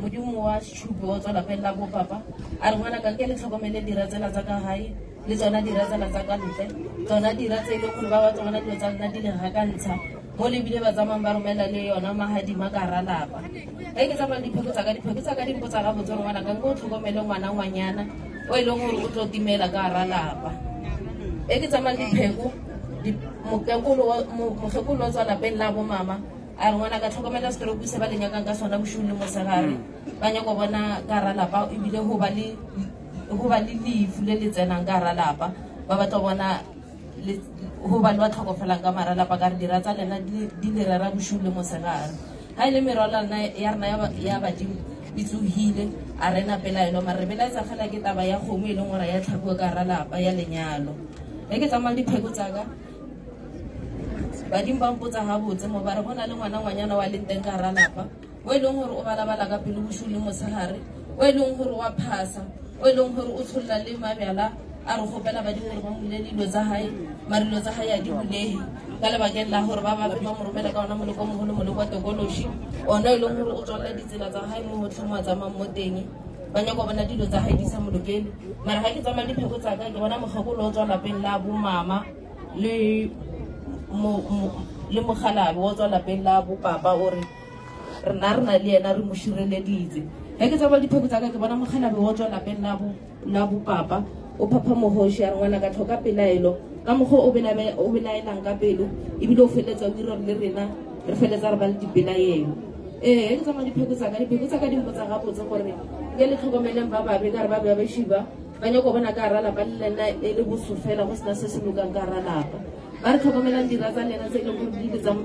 modimo wa shupo o tswela pele la bo papa a re ngwana ka ke le tlhokomele dira tsela tsa ka gae le tsona dira tsela tsa ka ntle tsona dira tse ile gore ba ba tsona dilo tsa nna di le gakantsha mo lebile ba tsamang ba romela le yona mahadima ka ra lapa ke tsaba dipheko tsa ka di mpotsa ga botse ngwana ka go tlhokomele ngwana ngwanyana o ile gore o tlo timela ka ra lapa ke tsama dipheko mokekolo o tswa lapeng la bo mama a re ngwana ka tlhokomela stroke se ba le nyakang ka sona boshule mo segare ba nyako bona ka ra lapa ebile go ba le lefu le le tsenang ka ra lapa ba batla bona go ba le wa tlhokofelang ka mara lapa ka re dira tsa lena di le rera boshule mo segare ha ile merwalana ya rena ya badimo e tsogile a rena pelaelo mara re belaetsa fela ke taba ya kgomo e leng gore ya tlhapiwa ka ra lapa ya lenyalo ke tsamaya dipheko tsaka badimo ba mpotsa ga botse mo ba re bona le ngwana wa leng teng ka ra lapa o e leng gore o balabala ka pele boshule mosegare o e leng gore wa phasa o e leng gore o tsholola le mabjala a re gopela badimo gore ba mole dilo tsa gae marilo tsa gae a di bulege ka lebakeng la gore ba babe ba mo romela ka ona moleko mogolo moleko wa tokološi ona e leng gore o tswalela ditsela tsa gae mo gotlhe mo a tsamang mo teng ba nyako bona dilo tsa gae di sa molokele mara ga ke tsamaya dipheko tsaka ke bona mogakolo o tswa lapeng la bomama le mogalabe o tswa lapeng la bo papa o re rena re na le yena re mo šireleditse ke tsaba dipheko tsaka ke bona mogalabe o tswa lapeng la bo papa o phapha mogoši a re ngwana ka tlhoka pelaelo ka mokgwa o belaelang ka pelo ebile o feletsa o dira le rena re feletsa re ba le dipelaelo ke tsama dipheko tsaka dimpotsa ga botse gore ke le tlhokomeleng ba babe ka re ba ba šiba ba nyako bona ka ra lapa le lena e le bosofela go sena se se lokang ka ra lapa ba re tlhokomelang dira tsa lena tse e leng gore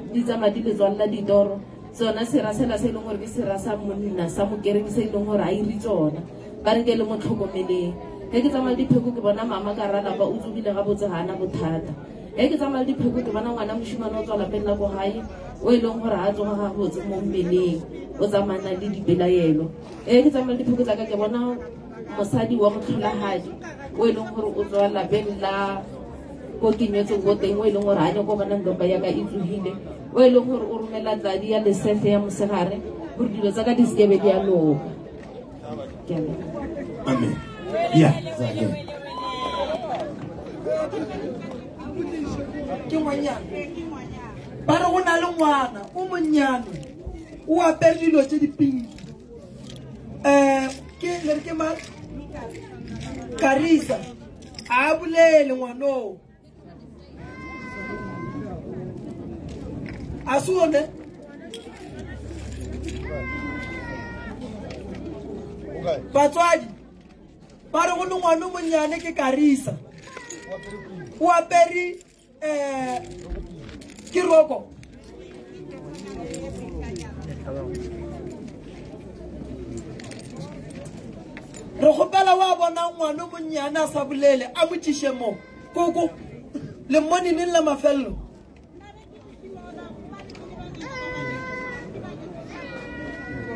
di tsamaya di le tswalela ditoro tsona sera sela se e leng gore ke sera sa monna sa mokereng se e leng gore a iri tsona ba re ke le mo tlhokomeleng ke tsamaya dipheko ke bona mama ka ra lapa o tsogile ga botse ga ana bothata ke tsamaya dipheko ke bona ngwana mošimane o tswa lapeng la ko gae o e leng gore a tsoga ga botse mo mmeleng o tsamayana le dipelaelo ke tsamaya dipheko tsaka ke bona mosadi wa motlholagadi o e leng gore o tswa lapeng la ko kenyetseng ko teng o e leng gore a nyako bona ntompa yaka e tsogile o e leng gore o romela tladi ya lesefe ya mosegare gore dilo tsaka di sekebe di a loka Amen. Yeah. Ke ngwanyana ba re go na le ngwana o monnyane o apere dilo tse dipinki ke ma Karisa a bolele ngwanoo Asune. Batswadi. Ba re go ngwana mo nyane ke Karisa. O apere ke roko. Re gopela wa bona ngwana mo nyane a sa bolele a motšishe mo. Koko le moni neng la mafello.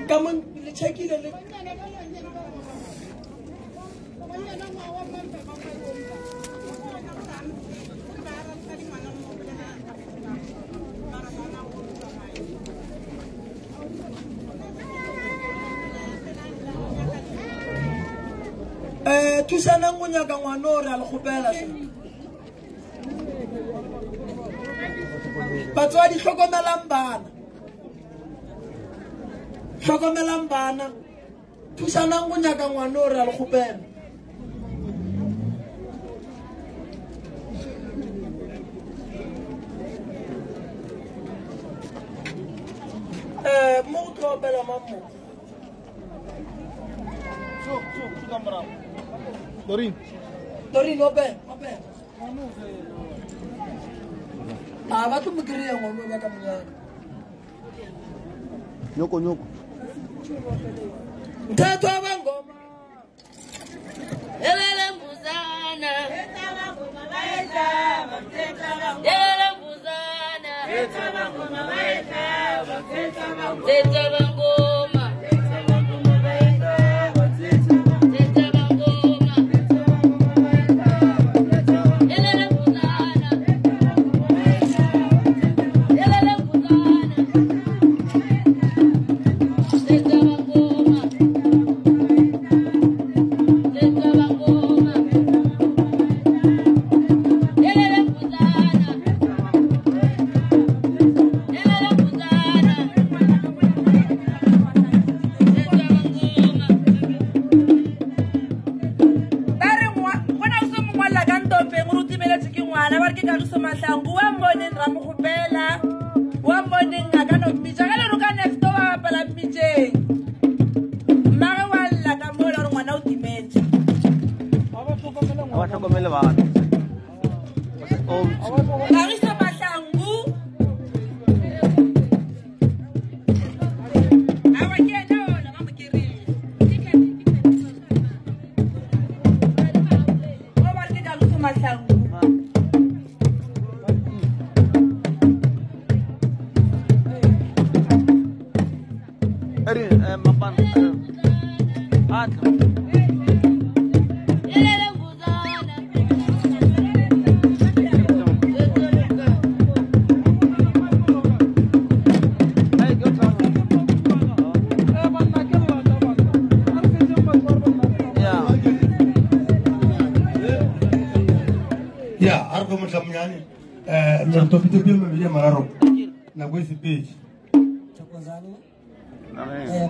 Come on, check it out. Tusana ngunya ka ngwana o re a le gopela se. Batswadi hlokomelang bana. Hlokomelang bana. Tusana ngunya ka ngwana o re a le gopela. Mo tropela mammo. Su camera. Dorin, open. Va tu me quería ngwana ba ka monyana. Nyoko. Mthetho abangoma. Elele mbuzana. Elele mbuzana.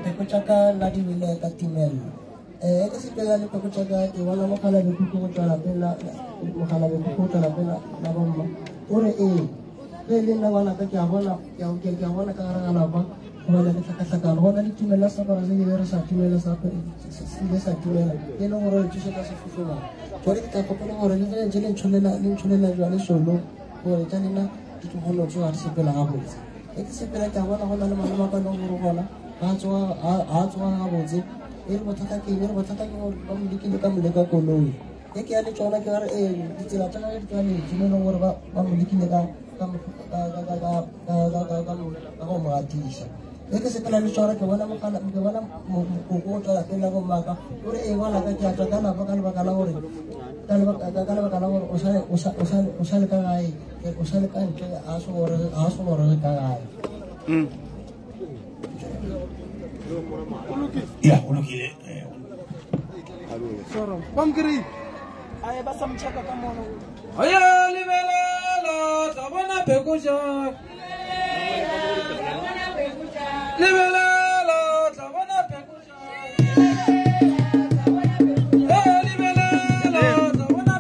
Pekuchaka ladi wile katimel. Kasi pela ni pekuchaka iwana makala bikuku kutala pela makala bikuku kutala pela na bomba. Ore pele na wana kaki abona ya ukeke abona karanga na ba. Wana ni sakasaka wana ni tumela sabara zini vera sa tumela sa pe sile sa tumela. Eno moro chusha ka sufuna. Ore kita kopona ore ni jele cholela jwale solo. Ore tani na kitu hono jo arsi pela hapo. Kasi pela ka wana hono na mama ka no moro hono. Atswa ga botse e re bothata ke ba modikile ka moleka koloi e ke ya le tsona ke re ditsela tsa ga di ka le dimeno gore ba modikile ka go mo atisa e ke se pela le tsona ke bona mokoko tsala pela go maka gore e bona ka ke atla kana ba kana ba kana gore o sa le ka gae o sa le ka ntle a so gore ka gae Ya, ulukile. Soro. Pamkiri. Aye basa mchaka kama ono. Aya libelelo tabona pekuja. Libelelo tabona pekuja. Libelelo tabona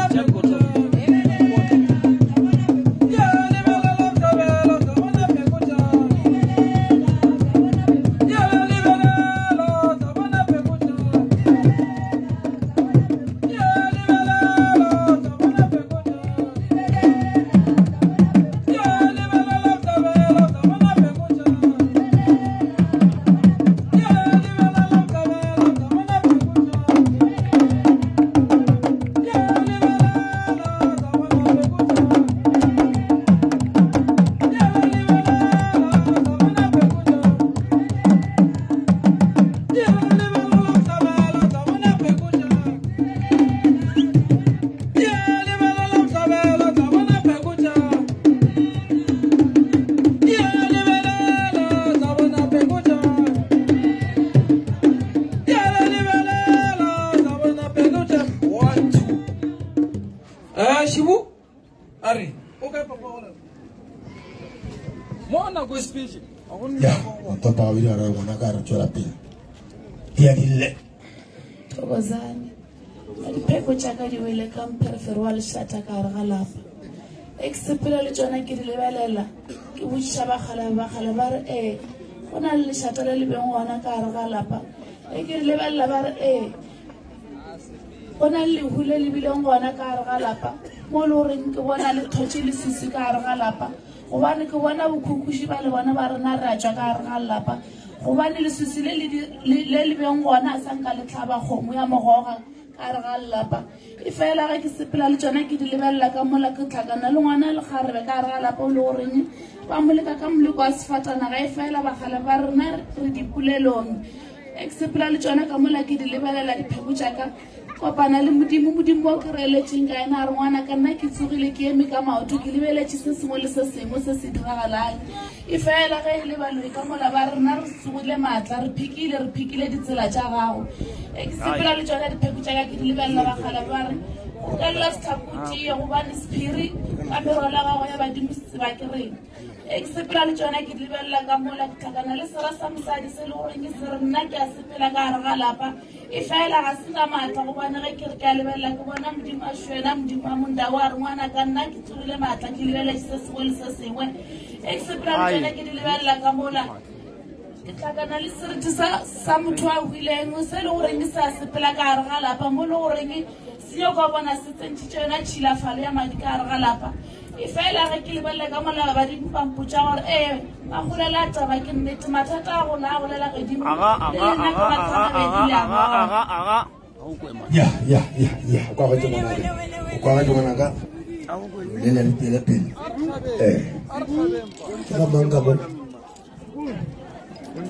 pekuja. Shibu? Ari. Okay, Papa. Mona go speech. Ya, tota wili ara wana kara chola pili. Ya dile. Thokozani. Adipheko chaka di wele kam perferwal shata ka galapa. Eksepela le tsona ke di lebelela. Ke botšiša bakgala ba re go na le lešata le lebeng gona ka gare ga lapa. Ke di lebelela ba re go na le lehu le lebileng gona ka gare ga lapa mo le goreng ke bona le thotše le sisi ka gare ga lapa gobane ke bona bokhukhuši ba le bona ba rena re a tšwa ka gare ga lapa gobane lesisi le lebeng gona a sanka le tlhaba kgomo ya mogoga ka gare ga lapa e fela ga ke sepela le tsona ke di lebelela ka mola ke tlhakana le ngwana le kgarebe ka gare ga lapa o le goreng ba moleka ka moleko wa sefatanaga e fela bagala ba rena re dipolelong ke sepela le tsona ka mola ke di lebelela dipheko tšaka kopana le modimo o ke reeletseng ka ena a re ngwana ka nna ke tsogile ke eme ka maoto ke lebeletše se sengwe le se sengwe se se diragalang e fela ge e le baloi ka mola ba rena re tsogile maatla re phikile ditsela tša gago ke sepela le tsona dipheko tšaka ke di lebelela bagala ba re o ka lela setlhakotie gobane sephiri ka merola gago ya badimo se ba ke reng ke sepela le tsona ke di lebelela ka mola ke tlhakana le sera sa mosadi se le goreng se re nna ke a sepela ka gare ga lapa e fela ga se ka maatla gobane ge ke re ke a lebelela ke bona modimo a šwena modimo a mondao a re ngwana ka nna ke tsogile maatla ke lebeletše se sengwe le se sengwe ke sepela le tsona ke di lebelela ka mola ke tlhakana le seriti sa motho a huileng se le goreng se a sepela ka gare ga lapa mo le goreng seo ka bona se tsentšhitše yona tšhilafalo ya madi ka gare ga lapa e fela ge ke lebelela ka mola badimo ba mpotša gore ba golela taba ke nnete mathata a gola a golela gedimo ya kwa ga ngwanaka le le pele pele ka manga bo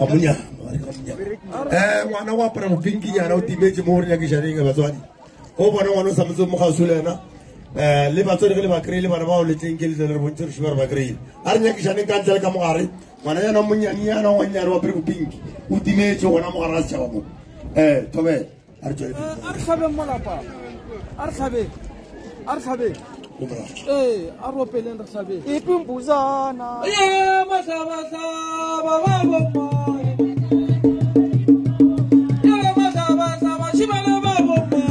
amunya ngwana wa para mo pinki yana o timetse mo re ya ke sharinga batswadi o bona ngwana o sa motse mo gasulena le batswadi le ba kreile bana ba o le teng ke le re bontse re shibara ba kreile a re nyakisane ka ntle ka mogare ngwana yana monyani yana wa nyane wa pre pinki o timetse gona mogare a tšhaba mo tobe a re tswele a re hlabe molapa a re hlabe a re opeleng re hlabe ipimbuzana mahlaba ba bomma shibala ba bomma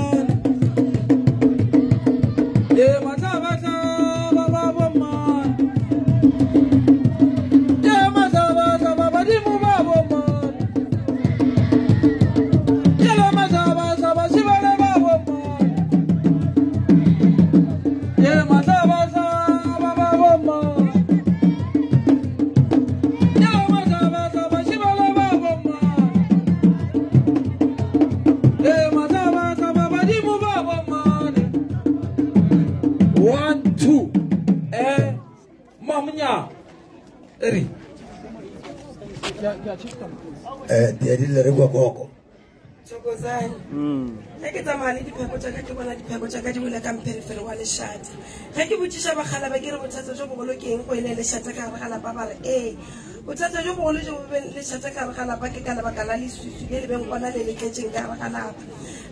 diadile re kwa koko Thokozani ge ke tsamaya le dipheko tšaka ke bona dipheko tšaka di wele ka mperefere wa lešata ge ke botšiša bagala ba ke re bothata jo bogolo ke eng go ele lešata ka gare ga lapa ba re bothata jo bogolo jo bo lešata ka gare ga lapa ke ka lebaka la leswiswi le lebeng gona le letletseng ka gare ga lapa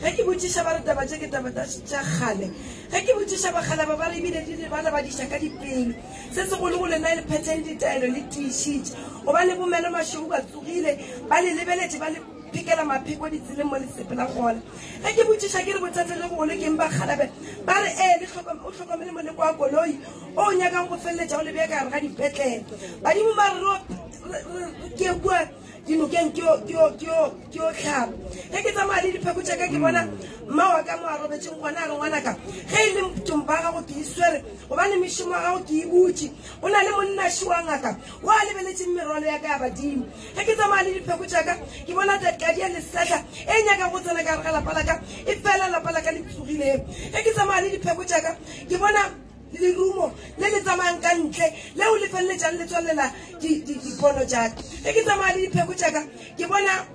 ge ke botšiša ba re taba tše ke taba tša kgale ge ke botšiša bagala ba re ebile di bana ba diša ka dipelo se segolo go lena le phetheng ditaelo le tišitše gobane bomele mašweu ba tsogile ba le lebeletše ba le pikela mapheko ditseleng mo lesepela gona ge ke botšiša ke re bothata le bogolo keng bagalabe ba re o tlhokomele moleko wa koloi o nyakang go feleletša o lebea ka gare ga dipetlele badimo ba re ke bua dinokeng ke yo tlhaba ge ke tsamaya le dipheko tšaka ke bona mma wa ka mo a robetseng gona a re ngwanaka ge e le tompa ga gago ke e swere gobane mešomo wa gago ke e botse o na le monnaši wa ngaka o a lebeletseng merwalo ya ka ya badimo ge ke tsamaya le dipheko tšaka ke bona tatkadi ya lesetla e nyakang go tsena ka gare ga lapa laka e fela lapa laka le tsogileng ge ke tsamaya le dipheko tšaka ke bona lerumo le le tsamayang ka ntle leo le feleletsang le tswalela dipono tšaka ge ke tsamaya le dipheko tšaka ke bona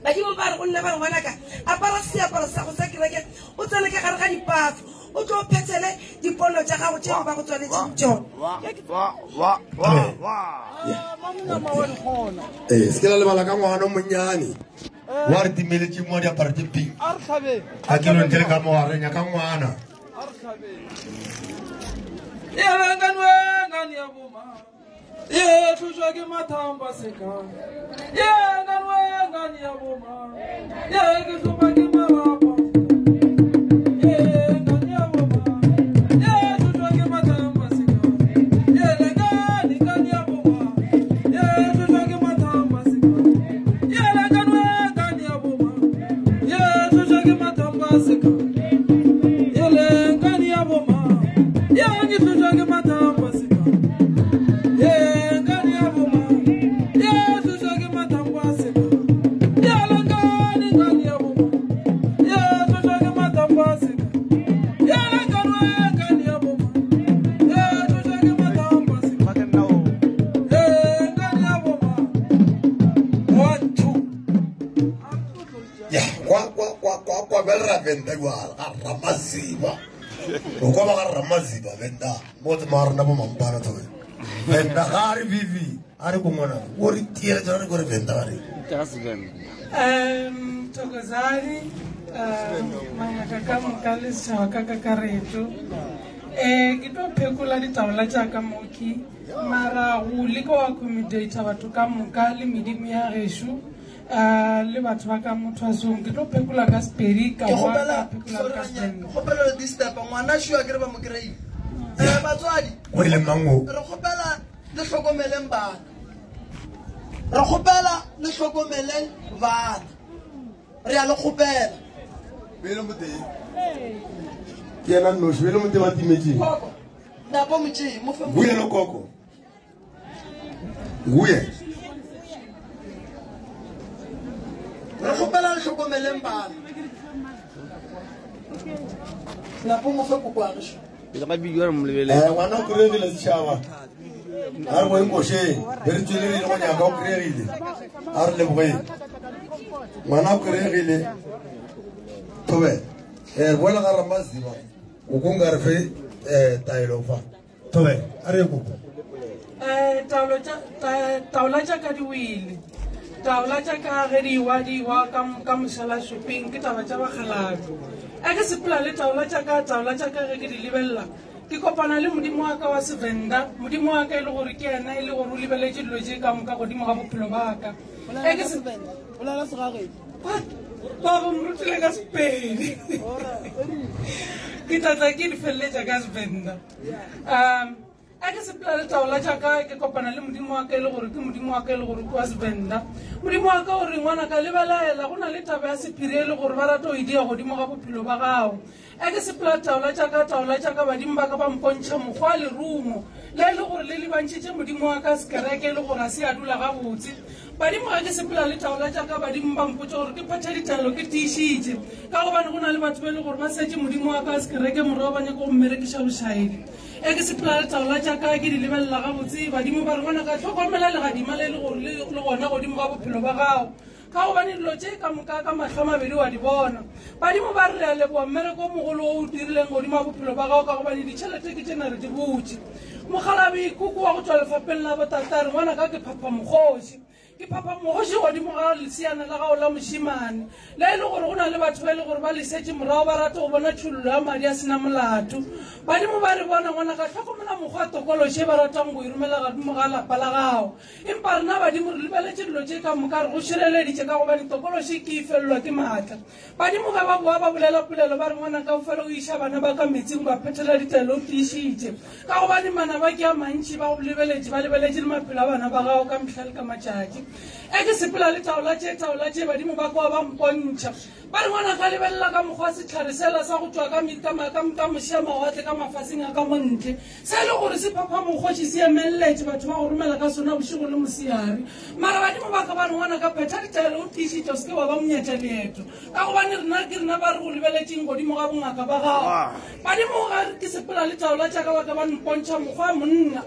badimo ba re go nna ba re ngwanaka apara seaparo sa go sa kereke o tsene ka gare ga dipafo o tlo phethele dipono tša gago tšeo ba go tswaletšeng tsone se ke la lebala ka ngwana monnyane wa re timeletše mo diaparo tše pink a ke lontele ka mogareng ya ka ngwana ngani ya boma ye thujwa ke mathamba seka ye ngani ya boma ye ke thupa ke marapa ye ngani ya boma ye thujwa ke mathamba seka ye ngani ya boma ye thujwa ke mathamba seka ye ngani ya boma ye thujwa ke mathamba seka ye ngani ya boma ye thujwa ke mathamba seka Venda igual, Ramaziba. Ukoma ka Ramaziba venda. Mot marna bo mampana to. Venda hari vivi. Ari kumona. Ori tira jana gore venda hari. Tokozari mama kaka mokale sa kaka kareto. Ke tlo phekula ditaola tsa ka moki. Mara go liko accommodate batho ka mokale medimi ya geshu. Le batho ba ka motho a song ke tlo phekula ka speri ka wa phekula ka speri khopela di step ngwana shua ke re ba mo grade batswadi o ile mango re khopela le hlokomeleng bana re khopela le hlokomeleng bana re ya le khopela bele mo teng ke yana no shwele mo teng ba timeji na bo motse mo fe buye lo koko buye re khopela le hlokomeleng bana na po mo fe ko kwa re ke ga biyo mo lebele wana ko re le tshaba ar bo ngoshe re tswele le go nya go kreile ar le boye wana ko re le tobe bola ga Ramaziba o konga re fe tailo fa tobe are ko taola tsa ka diwile taola tsa ka ge di wa ka mosala shopping ke taba tsa bagalato a ke sepela le taola tsa ka ge ke di lebella ke kopana le modimo wa ka wa Sevenda modimo wa ka e le gore ke ena e le gore o lebeletse dilo tse ka moka godimo ga bophelo ba ka ba go mrutile ka Sepedi ke tlatla ke di feleletša ka Sevenda a ke sepela le taola tsa ka ke kopana le modimo wa ka e le gore ke modimo wa ka e le gore ke wa Sevenda modimo wa ka o re ngwana ka lebalaela go na le taba ya sephiri e le gore ba rata o idia godimo ga bophelo ba gago a ke sepela taola tsa ka badimo ba ka ba mpontšha mokgwa le rumo le e le gore le lebantšhitše modimo wa ka sekereke e le gore a se a dula gabotse badimo ga ke sepela le taola tsa ka badimo ba mpotsa gore ke phatha ditaelo ke tiišitše ka gobane go na le batho ba e le gore ba setse modimo wa ka sekereke morago ba nyako go mmerekiša bošaedi e ke sepela le taola tsa ka ke di lebelela gabotse badimo ba re bona ka tlhokomela legadima le le gore le gona godimo ga bophelo ba gago ka gobane dilo tše ka moka ka matlho a mabedi wa di bona badimo ba re re a leboa mmereko o mogolo o o dirileng godimo ga bophelo ba gago ka gobane ditšhelete ke tsena re di botse mogalabi koko wa go tswa lefapeng la botata re ngwana ka ke phapha mogoši ke phapha mogoši godimo ga leseana la gago la mošimane le e le gore go na le batho ba e le gore ba lesetše morago ba rata go bona tšhololo ya madi a sena molato badimo ba re bona ngwana ka tlhokomela mokgwa tokološe ba ratang go iromela gadimo ga lapa la gago empa rena badimo re lebeletše dilo tše ka moka re go šireleditše ka gobane tokološe ke ifelelwa ke maatla badimo ga ba boa ba bolela polelo ba re ngwana ka o fela o iša bana ba ka metsing ba phethela ditaelo o tiišitše ka gobane mana ba ke a mantši ba go lebeletše ba lebeletše le maphelo a bana ba gago ka mehla le ka matšatši e ke sepela le taola tše badimo ba kwa ba mpontšha ba re ngwana ka lebelela ka mokgwa setlhare sela sa go tswa ka mošia mawatle ka mafaseng a ka montle se e le gore se phapha mokgotši se emeletse batho ba go romela ka sona bošego le mosiare mara badimo ba ka ba re ngwana ka phetha ditaelo o tiišitše o seke wa ba monyetla leeto ka gobane ke rena ba re go lebeletseng godimo ga bongaka ba gago badimo ga ke sepela le taola tša ka ba ka ba mpontšha mokgwa monna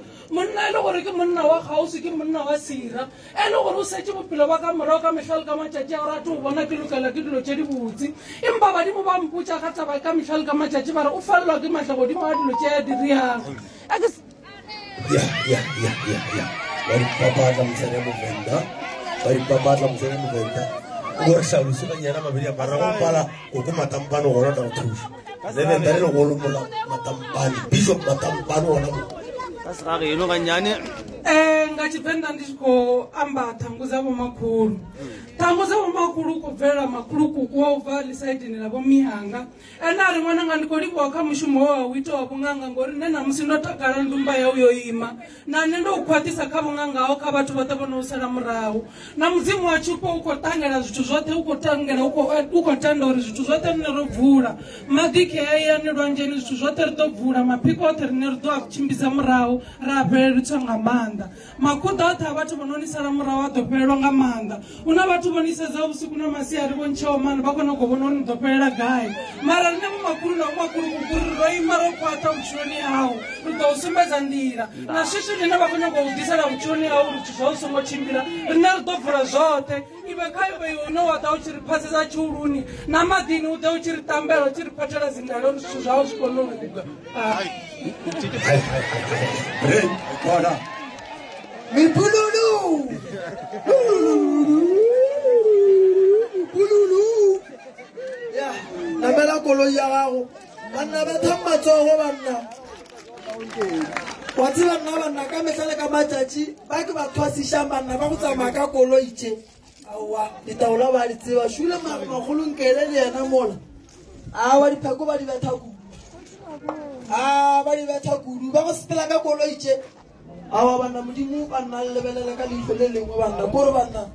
e le gore ke monna wa kgauswi ke monna wa sira e le gore o setse bophelo ba ka morago ka metlhale ka matšatši a go rate go bona ke lokela ke dilo tše di botse empa badimo ba mpotsa ga taba ka metlhale ka matšatši ba re o falelwa ke matlha godimo ga dilo tše a diriago ba dipapatla mosane Movenda o gore tlhalose ka nyana mabedi a mara go pala koko matampano gona ta go thuša le be le go lomola Matampane Bishop Matampane ona Kasirage yino kanyane ngachipenda ndiko amba tangu zabo makuru tangu zabo makuru kuvela makuru kukuova lisaidi nilabo mihanga enari mwana ngandiko liko kamushumo wa wito wa bunganga ngori nena musindo takala ndumba ya uyo ima na nendo ukwatisa kabunganga ao kabatu batabona usala murao na mzimu wa chupo uko tangela zitu zote uko tangela uko tandori zitu zote nirovula madike ya nirwanjeni zitu zote ridovula mapiko yote nirdo akuchimbiza murao rapele changa manda makuta ata watu bononisa murao atopelwa nga manda una watu boniseza usiku na masiari boncho mana bakona ko bononi topela gai mara ne makuru na makuru kukuru bai maro kwata uchoni hao ndo usimeza ndira na sisi lina bakona ko udisa la uchoni hao rucho songo chimbira rinero dofura zote ibe kai bai ono wata uchiri paseza churuni na madini ude uchiri tambelo uchiri patela zindalo nsuzawo sikono ndiga Kona Mipululu ya namela kolo ya gago banna ba thamba tsogo banna wa tsela banna ka mesale ka matšatši ba ke ba thwasisha banna ba go tsamaya ka kolo itše awa ditaola ba di tseba shula magolong kele le yena mola awa dipheko ba di betha kudu ba di betha kudu ba go sepela ka kolo itše awa banna modimo banna lebelele ka leitlho le lengwe banna kore banna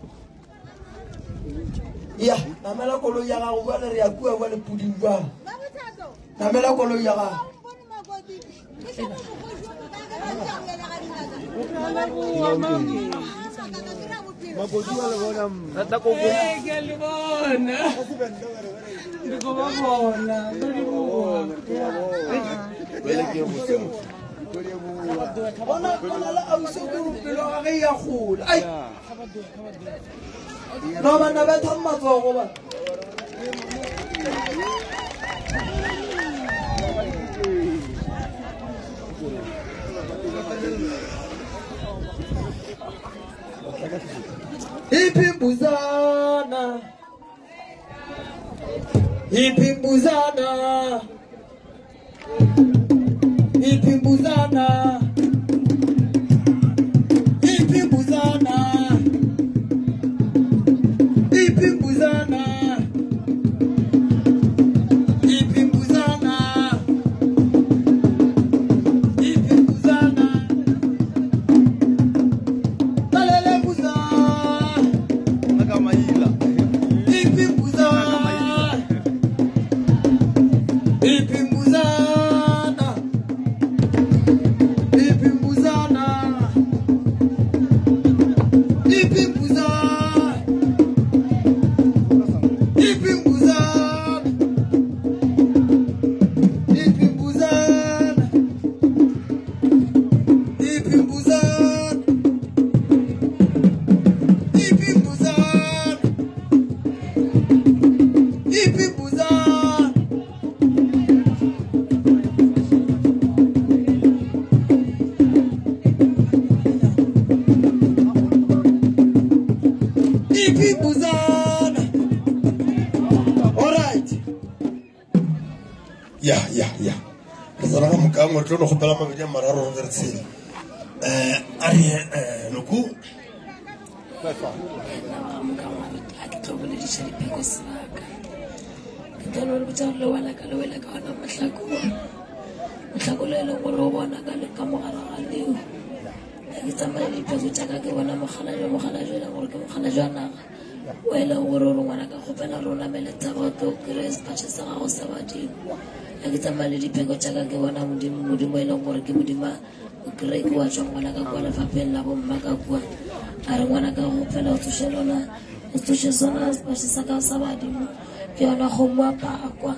ya namela kolo ya gago bua le re ya kua bua le pudi bua namela kolo ya gago bona la ausi ko pelo ga ge ya gola ai no bana ba thoma matsogo ba Ipimbuzana Ipimbuzana Ipimbuzana Ipimbuzana Ipimbuzana Ipimbuzana Ipimbuzana Talele buza Nagamayila Ipimbuzana Ipimbuzana Ipimbuzana ya rezana ga mokangwe tlo no gopela mabedi a mararo re tsela ari loku Mhlakolelo gore o bona ka le ka mogara ga leo ke tsamaya dipheko tša ka ke bona mogala jela gore ke mogala jwa naga o e leng gore o re ngwana ka kgopela re o namele tsabato kry sepatšhe sa gago sa badimo ke tsamaya le dipheko tša ka ke bona modimo e leng gore ke modima o kry ke wa tswa ngwana ka kua lefapheng la bomma ka kua a re ngwana ka kgopela o tsoše sona sepatšhe sa ka sa badimo ke yona kgomo a pakwa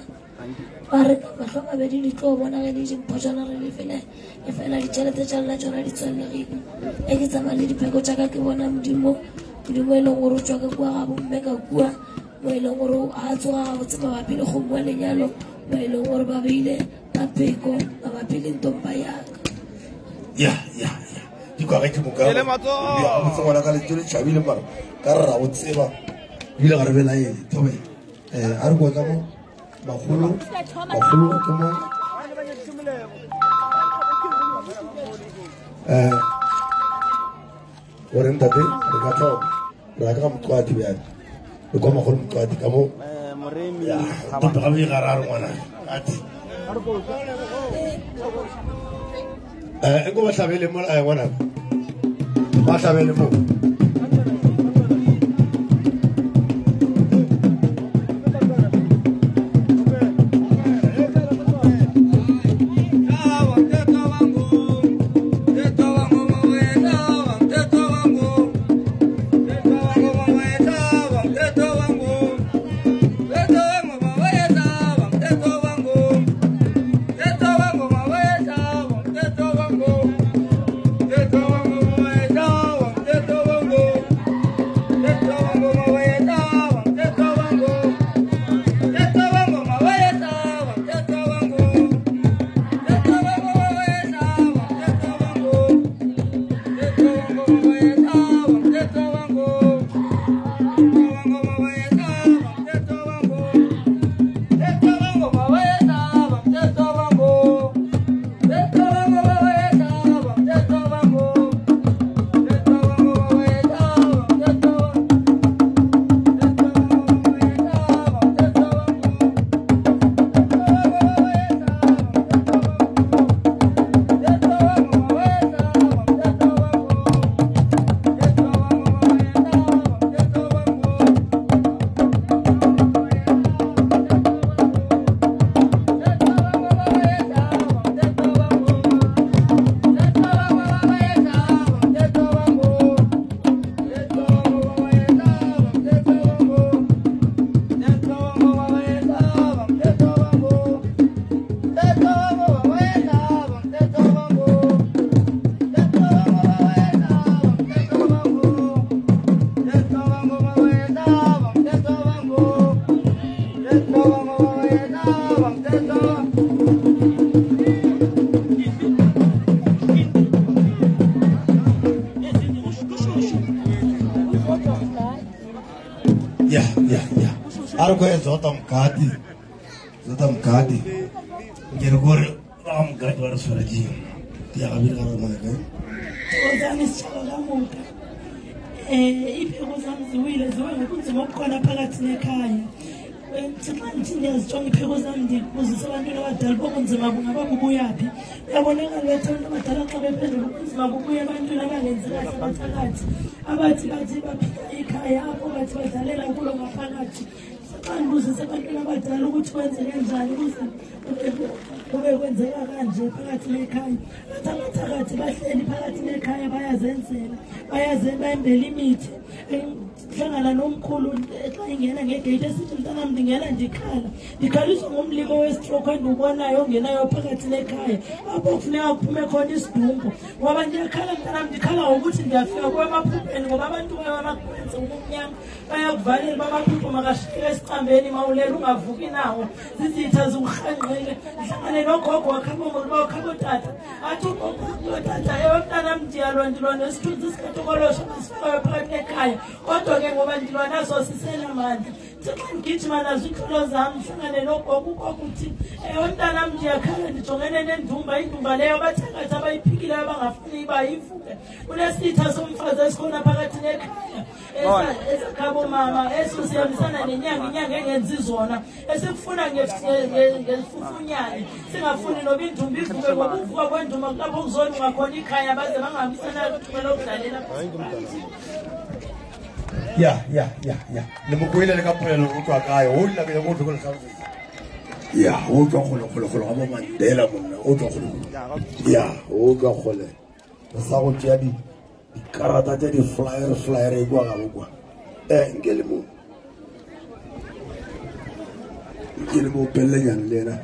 ba re ka mahlo mabedi di tlo bona ge di dimpotšana re e fela ditšhelete tša lena tšona di tswallegile ke tsamaya le dipheko tša ka ke bona modimo e leng gore o tswa ka kua ga bomme ka kua mo e leng gore a tsoga ga botse mabapi le kgomo wa lenyalo mo e leng gore ba beile mapeko mabapi le ntompa yaka ya di kwa ke mokangwe ya botse ngwana ka letšo le tšhabile mara ka re ra go tseba ebile ga re bela ene thobe a re kwa ka mo Makgolo ke mo gore ntate re ka tlo ra ka motwadi bja le kwa magolo motwadi ka mo ya tota ga bega ra re ngwana ati go ba tlhabele mo ngwana ba tlhabele mo Zota mkadi ngerigore mkadi wa rasulaji ya kabila ramaka ozani sicala kamuka ipheko zami ziwile ziwe ngokunzima okukhona phakathi nekhaya ngithi ndiyazijonga ipheko zami ndikuzisa abantwana abadala bokunzima bungaba bubuyaphi uyabonakala ukuthi abantu abadala xa bephendula ubunzima bubuya ebantwini abangenzi kahle ngaphakathi abathi baphika ikhaya apho bathi badlalela kulo ngaphakathi Andibuzise abantwana abadala ukuthi kwenzeke njani ukuze kube kwenzeka kanje phakathi nekhaya. Bathi abathakathi bahleli phakathi nekhaya bayazenzela, bayembela imithi. Hlangana nomkhulu xa ingena ngegate esithi mntanami ndingena ndikhaliswa ngomliko westroke endiubonayo ongenayo phakathi nekhaya apho kufuneka kuphume khona isidumbu ngoba ndiyakhala mntanami ndikhala ngokuthi ndiyafika kwemaphupheni ngoba abantu bayabakwenza ubumnyama bayakuvalela bamaphupho makashikile esicambeni mawulela ungavuki nawo zizitha zikurhanqile hlangane nogogo wakhabotata athi utata mntanami ndiyalwa nesithunzi sikatokolosha masifakayo phakathi nekhaya kodwa ke ngoba ndilwa naso sisenamandla xa ngigijima nazo iintlolo zam hlangane nogogo ukwakuthi mntanam ndiyakhala ndijongene nendumba indumba leyo abathakathi abayiphikileyo abangafuni bayivuke unesitha somfazi esikhona phakathi nekhaya ezakhabo mama eso sihambisana nenyanga inyanga engenzi zona esikufuna ngefufunyane singafuni noba indumba ivuke ngoba ukuvuka kwendumba kulapho kuzonunga khona ikhaya baze bangahambisana kuthuba lokudlalela ya lemokoile le ka polelo go tswa kae o lla ke go tlhoka tlhalosetsa ya o tswa kgolo ga Mandela monna o tswa kgolo ya o tswa kgole sa go tšea dikarata tša di-flyer e kwa gabo kwa nke le mo pelelenyane le ena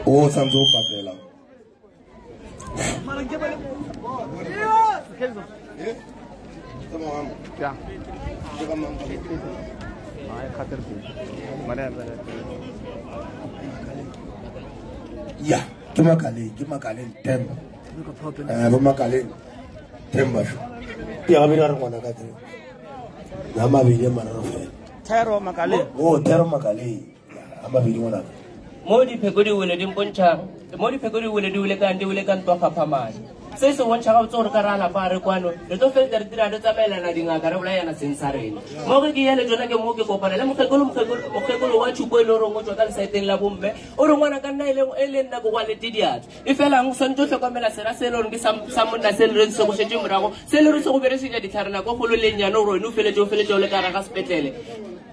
o sa ntse o patela ya ke makaleng temba ba makaleng temba sho ya ba re ngwana ka teng ya mabedi mararo fela Tero Makaleng Tero Makaleng amabedi ngwana mo di phekodi wele di mpontshang mo di phekodi wele di wele kan twa khaphamadi se se wontsha ga tsore ka rala fa re kwano le to fela re dira re tsamaelana dingaka re bolayana sensareng mo ke yele jona ke mo ke kopana le mokgekolo wa chupo le rongo tswa ka le saiteng la bomme o re ngwana ka nna ele nna go kwale tidiatso e fela ng sonto hlokomela sera se le re ke sa monna se le re se go shetse morago se le re se go beresitsa ditharana go golo lenyana o re no feletse o le ka ra ga sepetlele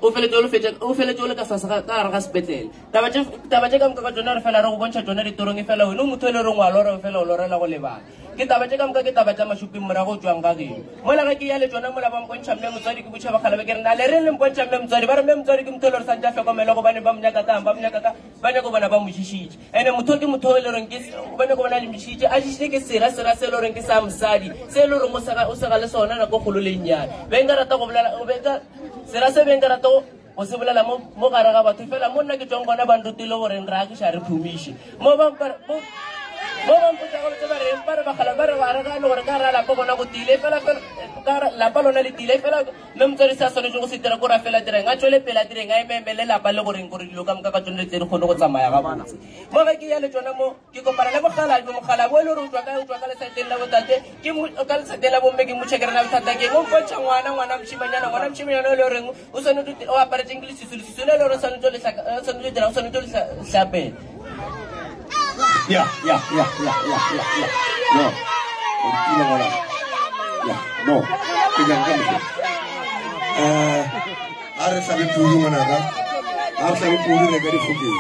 o feletse o le ka sasa ka ra ga sepetlele taba tse ka mka jona re fela re go bontsha jona ditorong e fela wena o motho le reng wa lora o fela o lorela go lebana ke taba tse ka mka ke taba tsa mashupi morago tswang ka geno mola ga ke ya le jona mola ba mpontšha mme motswadi ke botšha bakgala ke re na le re le mpontšha mme motswadi ba re mme motswadi ke motho le re santse a tlhokomela go bane ba monyaka ba nyako bona ba mošišitše ande motho ke motho le reng ba nyako bona le mošišitše a šišitše ke sera se le reng ke sa mosadi se le reng o sega le sona nako kgolo le nnyane beng ka rata go bolela sera se beng ka rata go se bolela mo gare ga batho fela mo nna ke tswang gona ba nrutile gore re a kiša re phumiše mo bampotsa go tse ba reng ba re bagala ba re ba re gane gore ka ra lapa bona go tile fela lapa lona le tile fela mme motswadi se a tshwanetse go se dira ko ra fela direng a tswele pele a direng a ememele lapa le goreng gore dilo ka moka ka tsone le tse di kgone go tsamaya ga botse mo ge ke ya le tsona mo ke kopana le mogala bo e le gore o tswa ka lesaeteng la botate ka lesaeteng la bomme ke motšhekere na bothata keng o mpontšha ngwana mošimanyana o le goreng o tshwanetse o aparetseng ke lesisole le gore o tshwanetse o le tlapela Ya. No. Are sabe pudu manaka. Are sabe pudu ne kari fuke.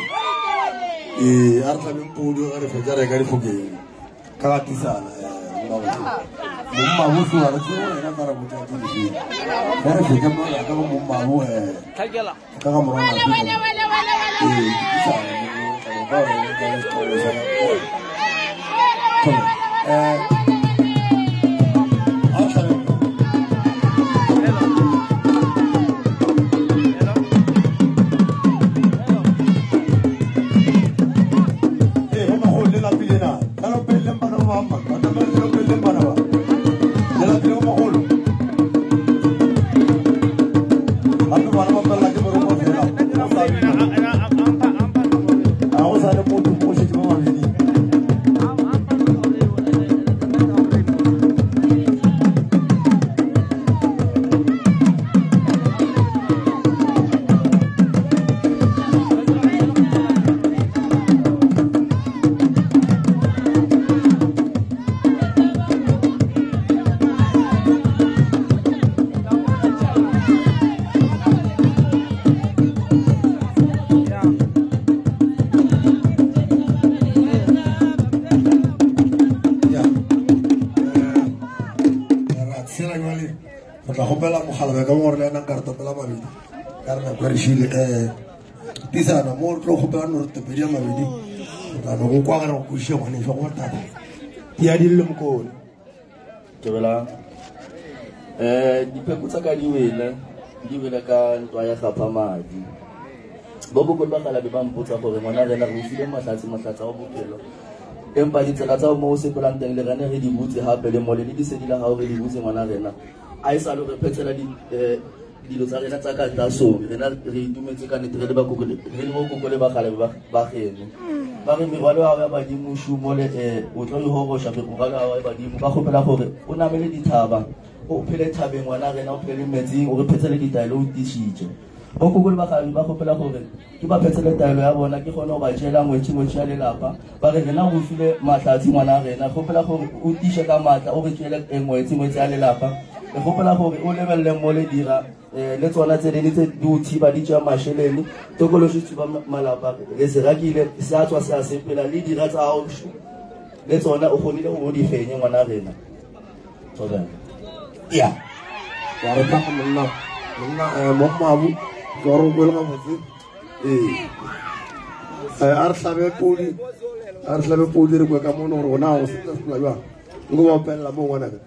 Are sabe pudu are fajare kari fuke. Kaka tisala. Mumma wusu are so era kara buta tuli. Are fuke mo kaka mumma wo Kagela. Kaka mo na. Tisala. Tisana mo tlo go ba no re tepedi ya mabedi ta no go kwa ga go she go ne go tata ya di le mkone ke bela dipekutsa ka di wele ka ntwa ya Khaphamadi bo go ba kala ba mpotsa gore mona rena re file mahlatsi wa bophelo empa ditsela tsa mo se planteng le rene re di butse hape le mole di se di la ha re di butse mona rena a isa lo re phetsela dilo tsa rena tsa ka tso rena re itumetse ka nete re ba kokole ba gale ba gene ba re merwalo ya ba di mushumo le o tlo le ho go shape moralo wa ba di ba gopela gore o namele dithaba o phele thabeng wana rena o phele metsing o re phetsele ditaelo o tishitse o kokole ba gopela gore ke ba phetsele taelo ya bona ke gone go ba tshela ngwetsi ya lelapa ba re rena go file mahlatsi ngwana rena gopela gore o tishe ka matla o re tshele ngwetsi ya lelapa e gopela gore o lebelle mo le dira le tsona tse di uthiba di tswa masheleni tokoloshi tsuba malapa le se rakile se a tswa se a sepela le dira tsa hao le tsona o gonile go di fenye ngwana rena tsona ya re ka monna mo mabu go ro go la motse a re sabe podi a re hlabe podi re kwe ka mono gore gona go se tla sepela jwang nko ba opelela mo ngwanaka